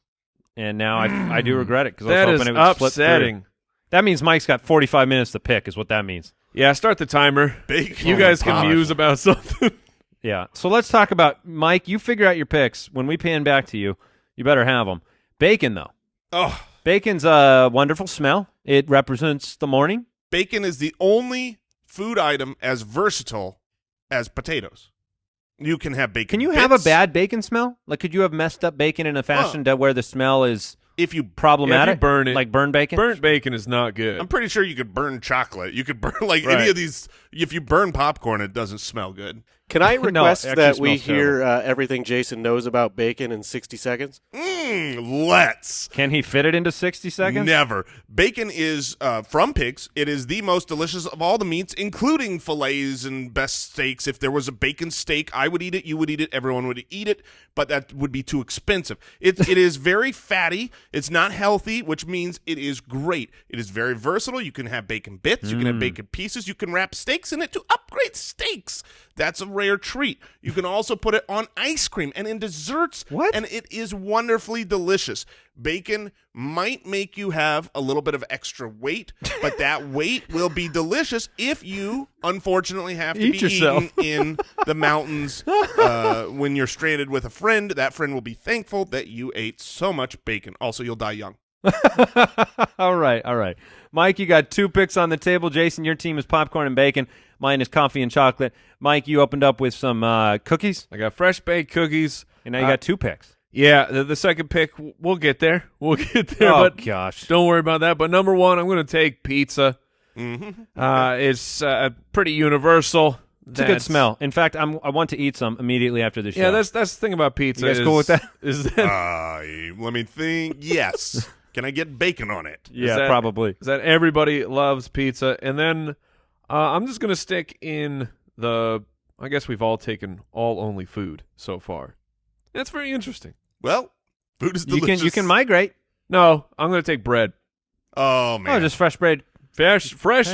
S4: and now I do regret it because I
S3: That
S4: was
S3: is
S4: hoping it would split
S3: upsetting.
S4: through. That means Mike's got 45 minutes to pick, is what that means.
S3: Yeah, start the timer.
S1: Bacon.
S3: You guys can muse about something.
S4: Yeah. So let's talk about Mike. You figure out your picks. When we pan back to you, you better have them. Bacon, though.
S1: Oh,
S4: bacon's a wonderful smell. It represents the morning.
S1: Bacon is the only food item as versatile as potatoes. You can have bacon.
S4: Can you
S1: bits.
S4: have a bad bacon smell? Like, could you have messed up bacon in a fashion to where the smell is
S1: if you
S4: problematic?
S3: Yeah, if you burn it,
S4: like burn bacon.
S3: Burnt bacon is not good.
S1: I'm pretty sure you could burn chocolate. You could burn any of these. If you burn popcorn, it doesn't smell good.
S5: Can I request
S4: it
S5: that
S4: actually
S5: we
S4: smells
S5: hear everything Jason knows about bacon in 60 seconds?
S1: Let's.
S4: Can he fit it into 60 seconds?
S1: Never. Bacon is from pigs. It is the most delicious of all the meats, including fillets and best steaks. If there was a bacon steak, I would eat it. You would eat it. Everyone would eat it. But that would be too expensive. It is very fatty. It's not healthy, which means it is great. It is very versatile. You can have bacon bits. You can have bacon pieces. You can wrap steaks in it to upgrade steaks. That's a rare treat. You can also put it on ice cream and in desserts.
S4: What?
S1: And it is wonderfully delicious. Bacon might make you have a little bit of extra weight, but that weight will be delicious if you, unfortunately, have to
S4: Eat
S1: be
S4: yourself.
S1: eaten in the mountains when you're stranded with a friend. That friend will be thankful that you ate so much bacon. Also, you'll die young.
S4: All right. Mike, you got 2 picks on the table. Jason, your team is popcorn and bacon. Mine is coffee and chocolate. Mike, you opened up with some cookies.
S3: I got fresh baked cookies.
S4: And now you got 2 picks.
S3: Yeah, the second pick, we'll get there. Oh, but
S4: gosh.
S3: Don't worry about that. But number 1, I'm going to take pizza.
S1: Mm-hmm.
S3: It's pretty universal.
S4: It's a good smell. In fact, I want to eat some immediately after the show.
S3: Yeah, that's the thing about pizza.
S4: You guys cool with that?
S3: Is that
S1: Let me think. Yes. Can I get bacon on it?
S4: Yeah, probably.
S3: Is that everybody loves pizza. And then I'm just going to stick in I guess we've all taken all only food so far. That's very interesting.
S1: Well, food is delicious.
S4: You can migrate.
S3: No, I'm going to take bread.
S1: Oh, man.
S4: Oh, just fresh bread.
S3: Fresh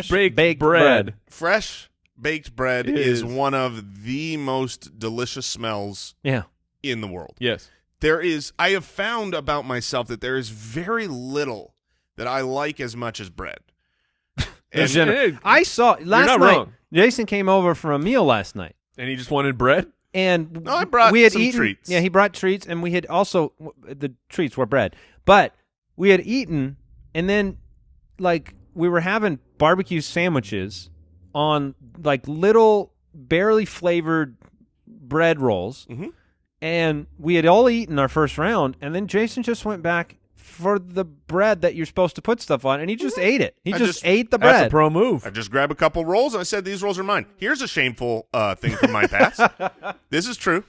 S3: baked bread.
S1: Fresh baked bread is one of the most delicious smells in the world.
S3: Yes.
S1: I have found about myself that there is very little that I like as much as bread.
S4: I saw last night.
S3: Wrong.
S4: Jason came over for a meal last night,
S3: and he just wanted bread.
S4: And
S1: no, I brought
S4: we had
S1: some
S4: eaten,
S1: treats.
S4: Yeah, he brought treats, and we had also the treats were bread, but we had eaten, and then like we were having barbecue sandwiches on like little barely flavored bread rolls.
S1: Mm-hmm.
S4: And we had all eaten our first round, and then Jason just went back for the bread that you're supposed to put stuff on, and he just ate it. He just ate the bread.
S3: That's a pro move.
S1: I just grabbed a couple rolls, and I said, these rolls are mine. Here's a shameful thing from my past. This is true.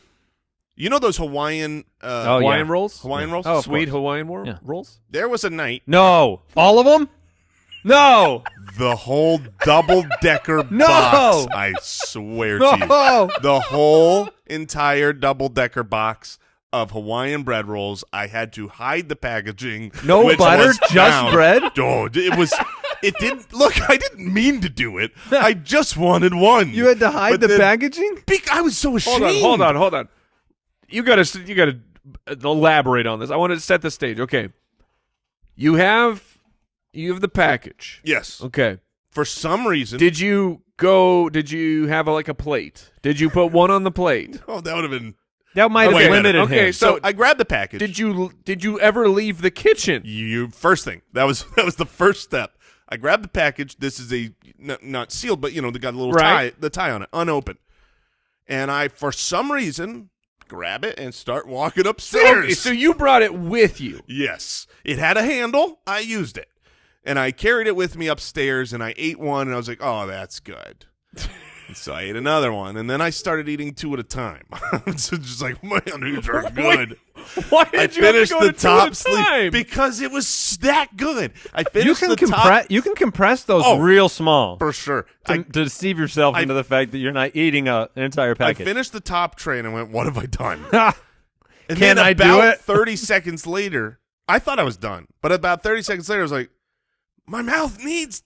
S1: You know those Hawaiian
S3: rolls?
S1: Hawaiian rolls?
S4: Oh,
S3: Sweet Hawaiian rolls?
S1: There was a night.
S4: No. All of them? No.
S1: The whole double-decker
S4: No.
S1: box, I swear to you. The whole entire double-decker box of Hawaiian bread rolls. I had to hide the packaging.
S4: No
S1: which
S4: butter,
S1: was
S4: just
S1: found.
S4: bread?
S1: Oh, it didn't look. I didn't mean to do it. I just wanted one.
S4: You had to hide
S1: But
S4: the
S1: then-
S4: packaging?
S1: I was so ashamed.
S3: Hold on. You gotta elaborate on this. I want to set the stage. Okay, you have the package.
S1: Yes.
S3: Okay.
S1: For some reason.
S3: Did you have a plate? Did you put one on the plate?
S1: Oh, that would have been.
S4: That might
S1: Wait a
S4: have
S1: minute.
S4: limited
S3: Okay,
S4: him.
S1: So I grabbed the package.
S3: Did you ever leave the kitchen?
S1: You first thing that was the first step. I grabbed the package. This is not sealed, but they got a little
S3: Right.
S1: tie on it, unopened. And I, for some reason, grab it and start walking upstairs.
S3: Okay, so you brought it with you.
S1: Yes, it had a handle. I used it, and I carried it with me upstairs. And I ate one, and I was like, "Oh, that's good." And so I ate another one, and then I started eating two at a time. So just like, man, these are good.
S3: Why
S1: I
S3: did you have to
S1: finished
S3: go
S1: the
S3: to two
S1: top
S3: at a
S1: sleeve
S3: time?
S1: because it was that good. I
S4: You
S1: finished
S4: can
S1: the top
S4: you can compress those
S1: Oh,
S4: real small
S1: for sure.
S4: to deceive yourself
S1: I-
S4: into the fact that you're not eating an entire
S1: I
S4: package.
S1: finished the top tray and I went, "What have I done?" And
S4: Can
S1: then
S4: I do
S1: about
S4: it?
S1: 30 seconds later, I thought I was done, but about 30 seconds later, I was like, "My mouth needs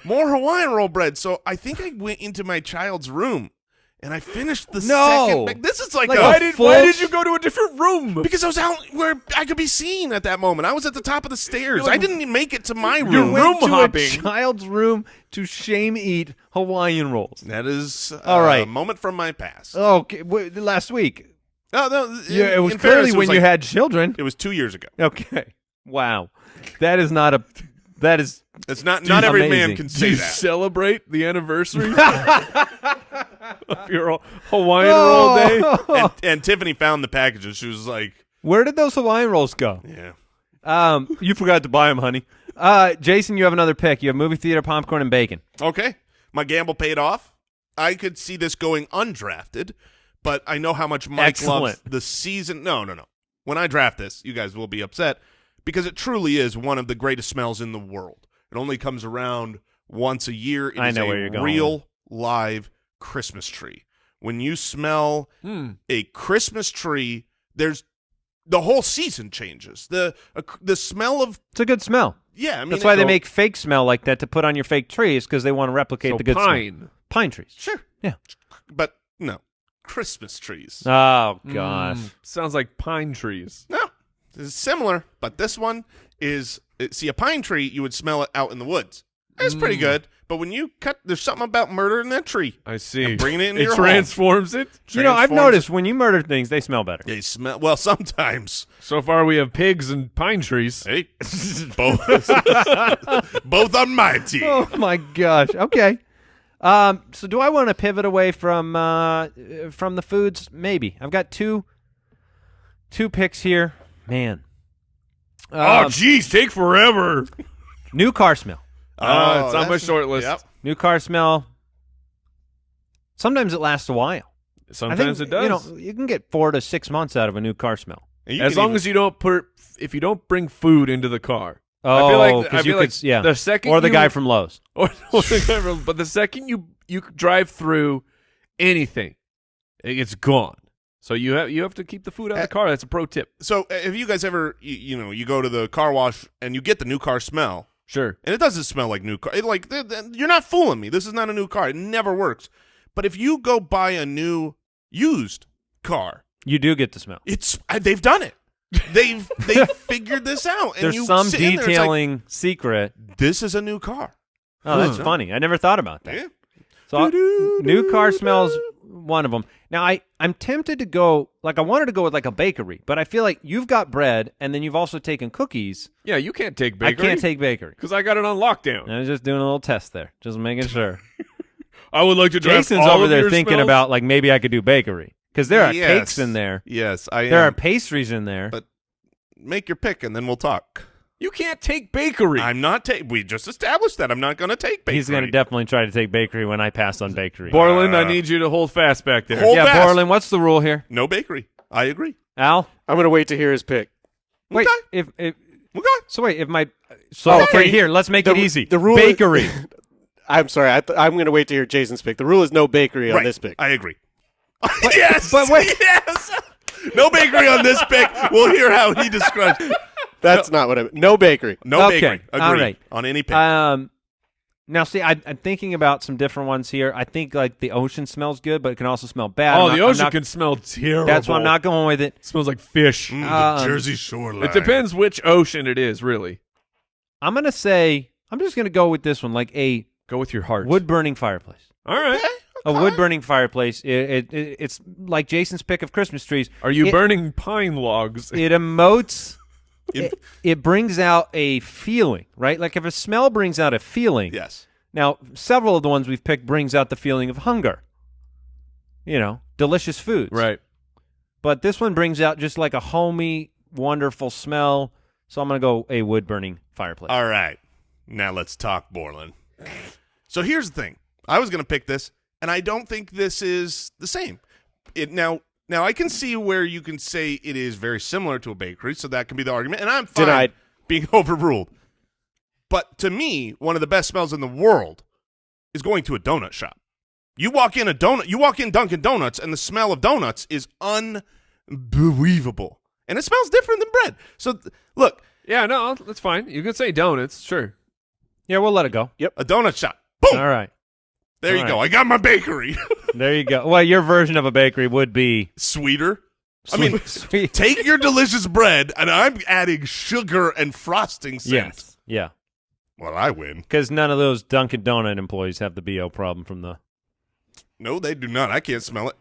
S1: more Hawaiian roll bread." So I think I went into my child's room and I finished the
S4: No.
S1: second. This is like,
S4: Like
S1: a
S4: a
S3: Why did you go to a different room?
S1: because I was out where I could be seen at that moment. I was at the top of the stairs. I didn't even make it to my
S3: You're
S1: room.
S3: room
S4: Went to
S3: hopping.
S4: a child's room to shame eat Hawaiian rolls.
S1: That is
S4: All right.
S1: a moment from my past.
S4: Okay, last week.
S1: No,
S4: Yeah, it was
S1: in
S4: clearly
S1: fairness, it
S4: when
S1: was
S4: you
S1: like-
S4: had children.
S1: It was 2 years ago.
S4: Okay. Wow. That is not a. That is.
S1: It's not every man
S4: amazing.
S1: can
S3: Do
S1: say
S3: you
S1: that.
S3: celebrate the anniversary of your Hawaiian roll day?
S1: And Tiffany found the packages. She was like,
S4: Where did those Hawaiian rolls go?
S1: "Yeah,
S4: You forgot to buy them, honey. Jason, you have another pick. You have movie theater popcorn and bacon.
S1: okay." My gamble paid off. I could see this going undrafted, but I know how much Mike loves
S4: Excellent.
S1: the season. No. When I draft this, you guys will be upset because it truly is one of the greatest smells in the world. It only comes around once a year. It
S4: I
S1: is
S4: know
S1: a
S4: where you're going.
S1: real live Christmas tree. When you smell a Christmas tree, there's the whole season changes. The smell of
S4: It's a good smell.
S1: I mean
S4: That's why they
S1: so-
S4: make fake smell like that to put on your fake trees because they want to replicate
S3: So
S4: the good smell.
S3: pine.
S4: Pine trees.
S1: Sure.
S4: Yeah.
S1: But no, Christmas trees.
S4: Oh gosh.
S3: Sounds like pine trees.
S1: No, it's similar, but this one is see a pine tree. You would smell it out in the woods. It's pretty good, but when you cut, there's something about murdering that tree.
S3: I see.
S1: And bringing it into
S3: it
S1: your home.
S3: transforms it.
S4: You know, I've
S1: Transforms
S4: noticed when you murder things, they smell better.
S1: They smell well sometimes.
S3: So far, we have pigs and pine trees.
S1: Hey, both both on my team.
S4: Oh my gosh. Okay. So do I want to pivot away from the foods? Maybe. I've got two picks here. Man.
S3: Oh, geez, take forever.
S4: New car smell.
S3: It's on my
S1: that's-
S3: short list.
S1: Yep.
S4: New car smell. Sometimes it lasts a while.
S3: Sometimes
S4: I
S3: it
S4: think,
S3: does.
S4: You can get 4 to 6 months out of a new car smell.
S1: And you
S3: As
S1: can
S3: long
S1: even-
S3: as you don't if you don't bring food into the car.
S4: Oh,
S3: I feel like,
S4: 'cause
S3: I
S4: you
S3: feel
S4: could,
S3: like
S4: yeah.
S3: the second
S4: Or the
S3: you-
S4: guy from Lowe's.
S3: or the guy from, but the second you drive through anything, it's gone. So you have to keep the food out of the car. That's a pro tip.
S1: So, if you guys ever, you go to the car wash and you get the new car smell,
S3: Sure.
S1: and it doesn't smell like new car. You're not fooling me. This is not a new car. It never works. But if you go buy a new used car,
S4: You do get the smell.
S1: they've done it. They've figured this out. And
S4: There's
S1: you
S4: some
S1: sit in there, it's like,
S4: detailing secret.
S1: this is a new car.
S4: Oh, that's funny. I never thought about that.
S1: Yeah.
S4: So new car smells one of them. Now I'm tempted to go I wanted to go with like a bakery, but I feel like you've got bread and then you've also taken cookies.
S3: Yeah, you can't take bakery.
S4: I can't take bakery.
S3: because I got it on lockdown.
S4: I was just doing a little test there, just making sure.
S3: I would like to draft
S4: Jason's
S3: all
S4: over
S3: of
S4: there
S3: your
S4: thinking
S3: smells.
S4: about like maybe I could do bakery because there are
S1: Yes.
S4: cakes in there.
S1: Yes, I
S4: There
S1: am.
S4: are pastries in there.
S1: But make your pick, and then we'll talk.
S3: You can't take bakery.
S1: I'm not we just established that I'm not going to take bakery.
S4: He's going to definitely try to take bakery when I pass on bakery.
S3: Borland, I need you to hold fast back there.
S1: Hold
S4: yeah,
S1: fast.
S4: Borland, what's the rule here?
S1: No bakery. I agree.
S4: Al?
S5: I'm going to wait to hear his pick.
S4: Wait,
S1: Okay.
S4: if
S1: Okay.
S4: so wait, if my so okay, here, let's make it easy.
S5: The rule
S4: bakery.
S5: I'm sorry. I'm going to wait to hear Jason's pick. The rule is no bakery on
S1: Right.
S5: this pick.
S1: I agree. Yes.
S4: but wait.
S1: Yes. No bakery on this pick. We'll hear how he describes it.
S5: That's not what I meant. No bakery.
S1: No
S4: Okay,
S1: bakery. Agreed.
S4: all right.
S1: On any pick.
S4: Now, see, I'm thinking about some different ones here. I think like the ocean smells good, but it can also smell bad.
S3: Oh, the ocean can smell terrible.
S4: That's why I'm not going with it.
S3: Smells like fish.
S1: The Jersey shoreline.
S3: It depends which ocean it is, really.
S4: I'm gonna say I'm just gonna go with this one, like a
S3: Go with your heart.
S4: wood burning fireplace.
S3: All right.
S4: A wood burning fireplace. It's like Jason's pick of Christmas trees.
S3: Are you burning pine logs?
S4: It emotes. It brings out a feeling, right? Like if a smell brings out a feeling.
S1: Yes.
S4: Now, several of the ones we've picked brings out the feeling of hunger. You know, delicious foods.
S3: Right.
S4: But this one brings out just like a homey, wonderful smell. So I'm going to go a wood-burning fireplace.
S1: All right. Now let's talk Borland. So here's the thing. I was going to pick this, and I don't think this is the same. Now I can see where you can say it is very similar to a bakery, so that can be the argument, and I'm fine
S5: Denied.
S1: being overruled. But to me, one of the best smells in the world is going to a donut shop. You walk in Dunkin' Donuts, and the smell of donuts is unbelievable. And it smells different than bread. So, look.
S3: Yeah, no, that's fine. You can say donuts, sure.
S4: Yeah, we'll let it go.
S1: A donut shop. Boom.
S4: All right.
S1: There you go. I got my bakery.
S4: There you go. Well, your version of a bakery would be
S1: Sweeter. I mean,
S4: sweet.
S1: take your delicious bread, and I'm adding sugar and frosting scent.
S4: Yes. Yeah.
S1: Well, I win.
S4: Because none of those Dunkin' Donut employees have the BO problem from the.
S1: No, they do not. I can't smell it.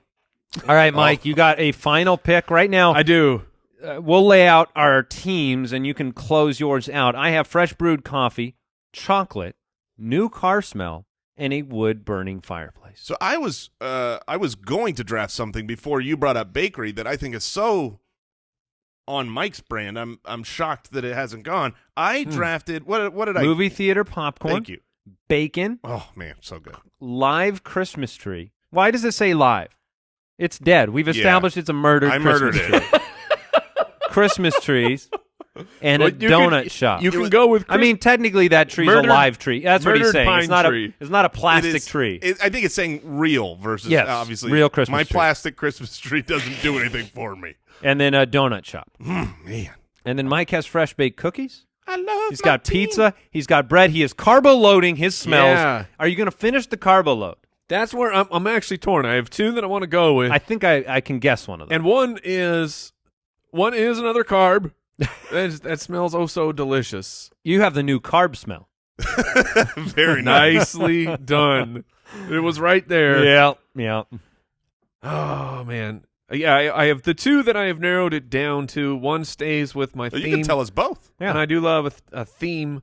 S4: All right, Mike, you got a final pick right now.
S3: I do.
S4: We'll lay out our teams, and you can close yours out. I have fresh brewed coffee, chocolate, new car smell, and a wood-burning fireplace.
S1: So I was going to draft something before you brought up bakery that I think is so on Mike's brand. I'm shocked that it hasn't gone. I drafted what did I
S4: Movie theater popcorn.
S1: Thank you.
S4: Bacon.
S1: Oh man, so good.
S4: Live Christmas tree. Why does it say live? It's dead. We've established it's a murdered
S1: I
S4: Christmas
S1: murdered
S4: tree. Christmas trees and a donut shop.
S3: You can go with
S4: I mean, technically that tree's a live tree. That's what he's
S3: murdered
S4: saying. It's
S3: pine
S4: not
S3: tree.
S4: it's not a plastic
S1: It is-
S4: tree.
S1: I think it's saying real versus obviously
S4: real Christmas
S1: My
S4: tree.
S1: plastic Christmas tree doesn't do anything for me.
S4: And then a donut shop.
S1: Man,
S4: And then Mike has fresh baked cookies.
S1: I love.
S4: He's
S1: my
S4: got
S1: team.
S4: pizza. He's got bread. He is carbo loading his smells.
S3: Yeah.
S4: Are you going to finish the carbo load?
S3: That's where I'm actually torn. I have two that I want to go with.
S4: I think I can guess one of them.
S3: And one is another carb. that smells oh so delicious.
S4: You have the new carb smell.
S1: Very nice.
S3: Nicely done. It was right there.
S4: Yeah.
S3: Oh man. Yeah, I have the two that I have narrowed it down to. One stays with my
S1: You
S3: theme.
S1: can tell us both.
S4: Yeah.
S3: And I do love a theme.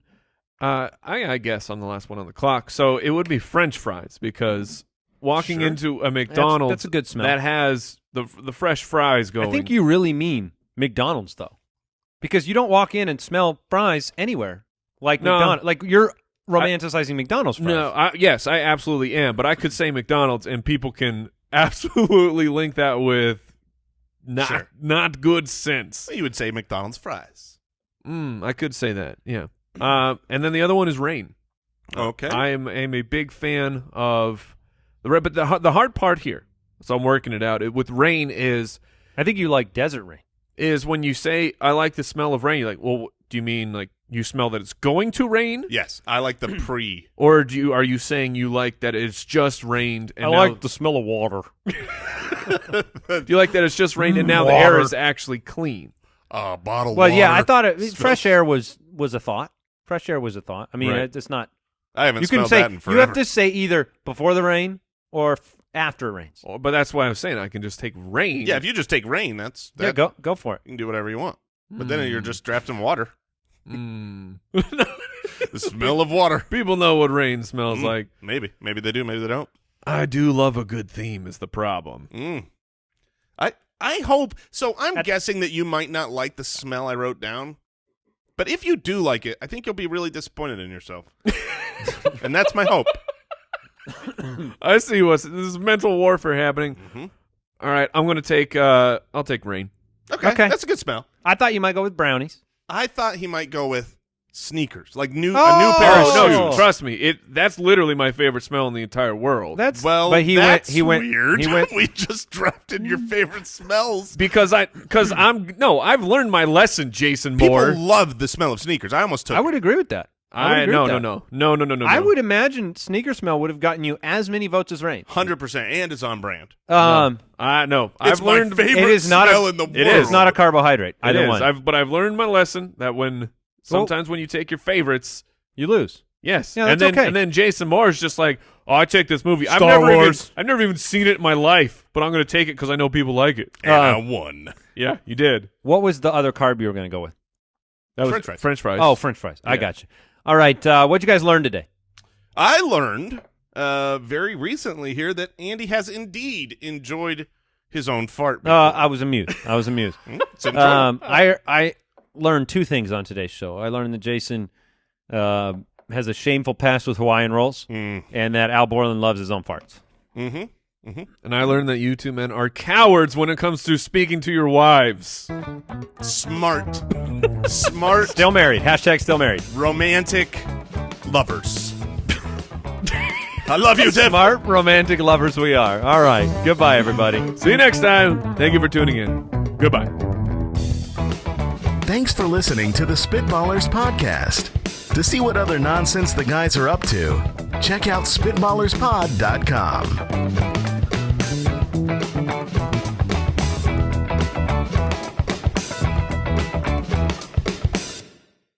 S3: I guess on the last one on the clock. So it would be French fries because walking
S1: Sure.
S3: into a McDonald's
S4: That's a good smell.
S3: that has the fresh fries going.
S4: I think you really mean McDonald's, though. Because you don't walk in and smell fries anywhere like
S3: No.
S4: McDonald's. Like, you're romanticizing McDonald's fries.
S3: No, yes, I absolutely am. But I could say McDonald's, and people can absolutely link that with not good sense.
S1: You would say McDonald's fries.
S3: I could say that. Yeah. And then the other one is rain.
S1: Okay.
S3: I am a big fan of but the hard part here. So I'm working it out. With rain is
S4: I think you like desert rain.
S3: when you say I like the smell of rain. You're like, well, do you mean like you smell that it's going to rain,
S1: Yes, I like the pre.
S3: or are you saying you like that it's just rained? And
S4: I
S3: now-
S4: like the smell of water.
S3: Do you like that it's just rained and now the air is actually clean?
S1: Bottled
S4: Well,
S1: water.
S4: yeah, I thought fresh
S1: Smells-
S4: air was a thought. Fresh air was a thought. I mean,
S3: Right.
S4: it's not.
S1: I haven't
S4: You can
S1: smelled
S4: say
S1: that in
S4: you
S1: forever.
S4: have to say either before the rain or after it rains.
S3: But that's why I was saying I can just take rain.
S1: Yeah, if you just take rain, that
S4: Yeah, go for it.
S1: you can do whatever you want. But then you're just drafting water. The smell of water.
S3: People know what rain smells like.
S1: Maybe they do. Maybe they don't.
S3: I do love a good theme is the problem.
S1: I hope so. I'm guessing that you might not like the smell I wrote down, but if you do like it, I think you'll be really disappointed in yourself. And that's my hope.
S3: I see this is mental warfare happening. All right, I'm going to take I'll take rain.
S1: Okay,
S4: Okay.
S1: that's a good smell.
S4: I thought you might go with brownies.
S1: I thought he might go with sneakers, like a new pair of
S3: Oh,
S1: shoes.
S3: no, trust me. That's literally my favorite smell in the entire world.
S6: That's
S1: Well,
S4: But he
S1: that's
S4: went- he went-
S1: weird.
S4: he went-
S1: We just drafted your favorite smells.
S3: I've learned my lesson, Jason
S1: People
S3: Moore.
S1: love the smell of sneakers. I almost took
S4: I would agree with that.
S3: No.
S4: I would imagine sneaker smell would have gotten you as many votes as rain.
S1: 100%, and it's on brand.
S3: No.
S1: It's
S3: I've learned
S1: my favorite
S4: it is not
S1: smell
S4: a-
S1: in the world.
S3: it is
S4: It's not a carbohydrate.
S3: It
S4: Either
S3: is.
S4: one.
S3: But I've learned my lesson that sometimes when you take your favorites,
S4: You lose.
S3: yes.
S4: Yeah,
S3: and
S4: that's
S3: then
S4: okay.
S3: and then Jason Moore is just like, oh, I take this movie. I've
S1: Star
S3: never
S1: Wars.
S3: even seen it in my life, but I'm going to take it because I know people like it.
S1: And I won.
S3: Yeah, you did.
S4: What was the other carb you were going to go with?
S3: That was
S1: French fries.
S3: French fries.
S4: Oh, French fries. I
S3: Yeah.
S4: got you. All right. What'd you guys learn today?
S1: I learned very recently here that Andy has indeed enjoyed his own fart.
S4: I was amused.
S1: It's enjoyable.
S4: I learned two things on today's show. I learned that Jason has a shameful past with Hawaiian rolls, and that Al Borland loves his own farts.
S1: Mm-hmm.
S3: And I learned that you two men are cowards when it comes to speaking to your wives.
S1: Smart,
S4: Still married. Hashtag still married.
S1: romantic lovers. I love you, Tiff.
S4: Smart romantic lovers we are. All right. Goodbye, everybody.
S3: See you next time. Thank you for tuning in. Goodbye.
S2: Thanks for listening to the Spitballers podcast. To see what other nonsense the guys are up to, check out SpitballersPod.com.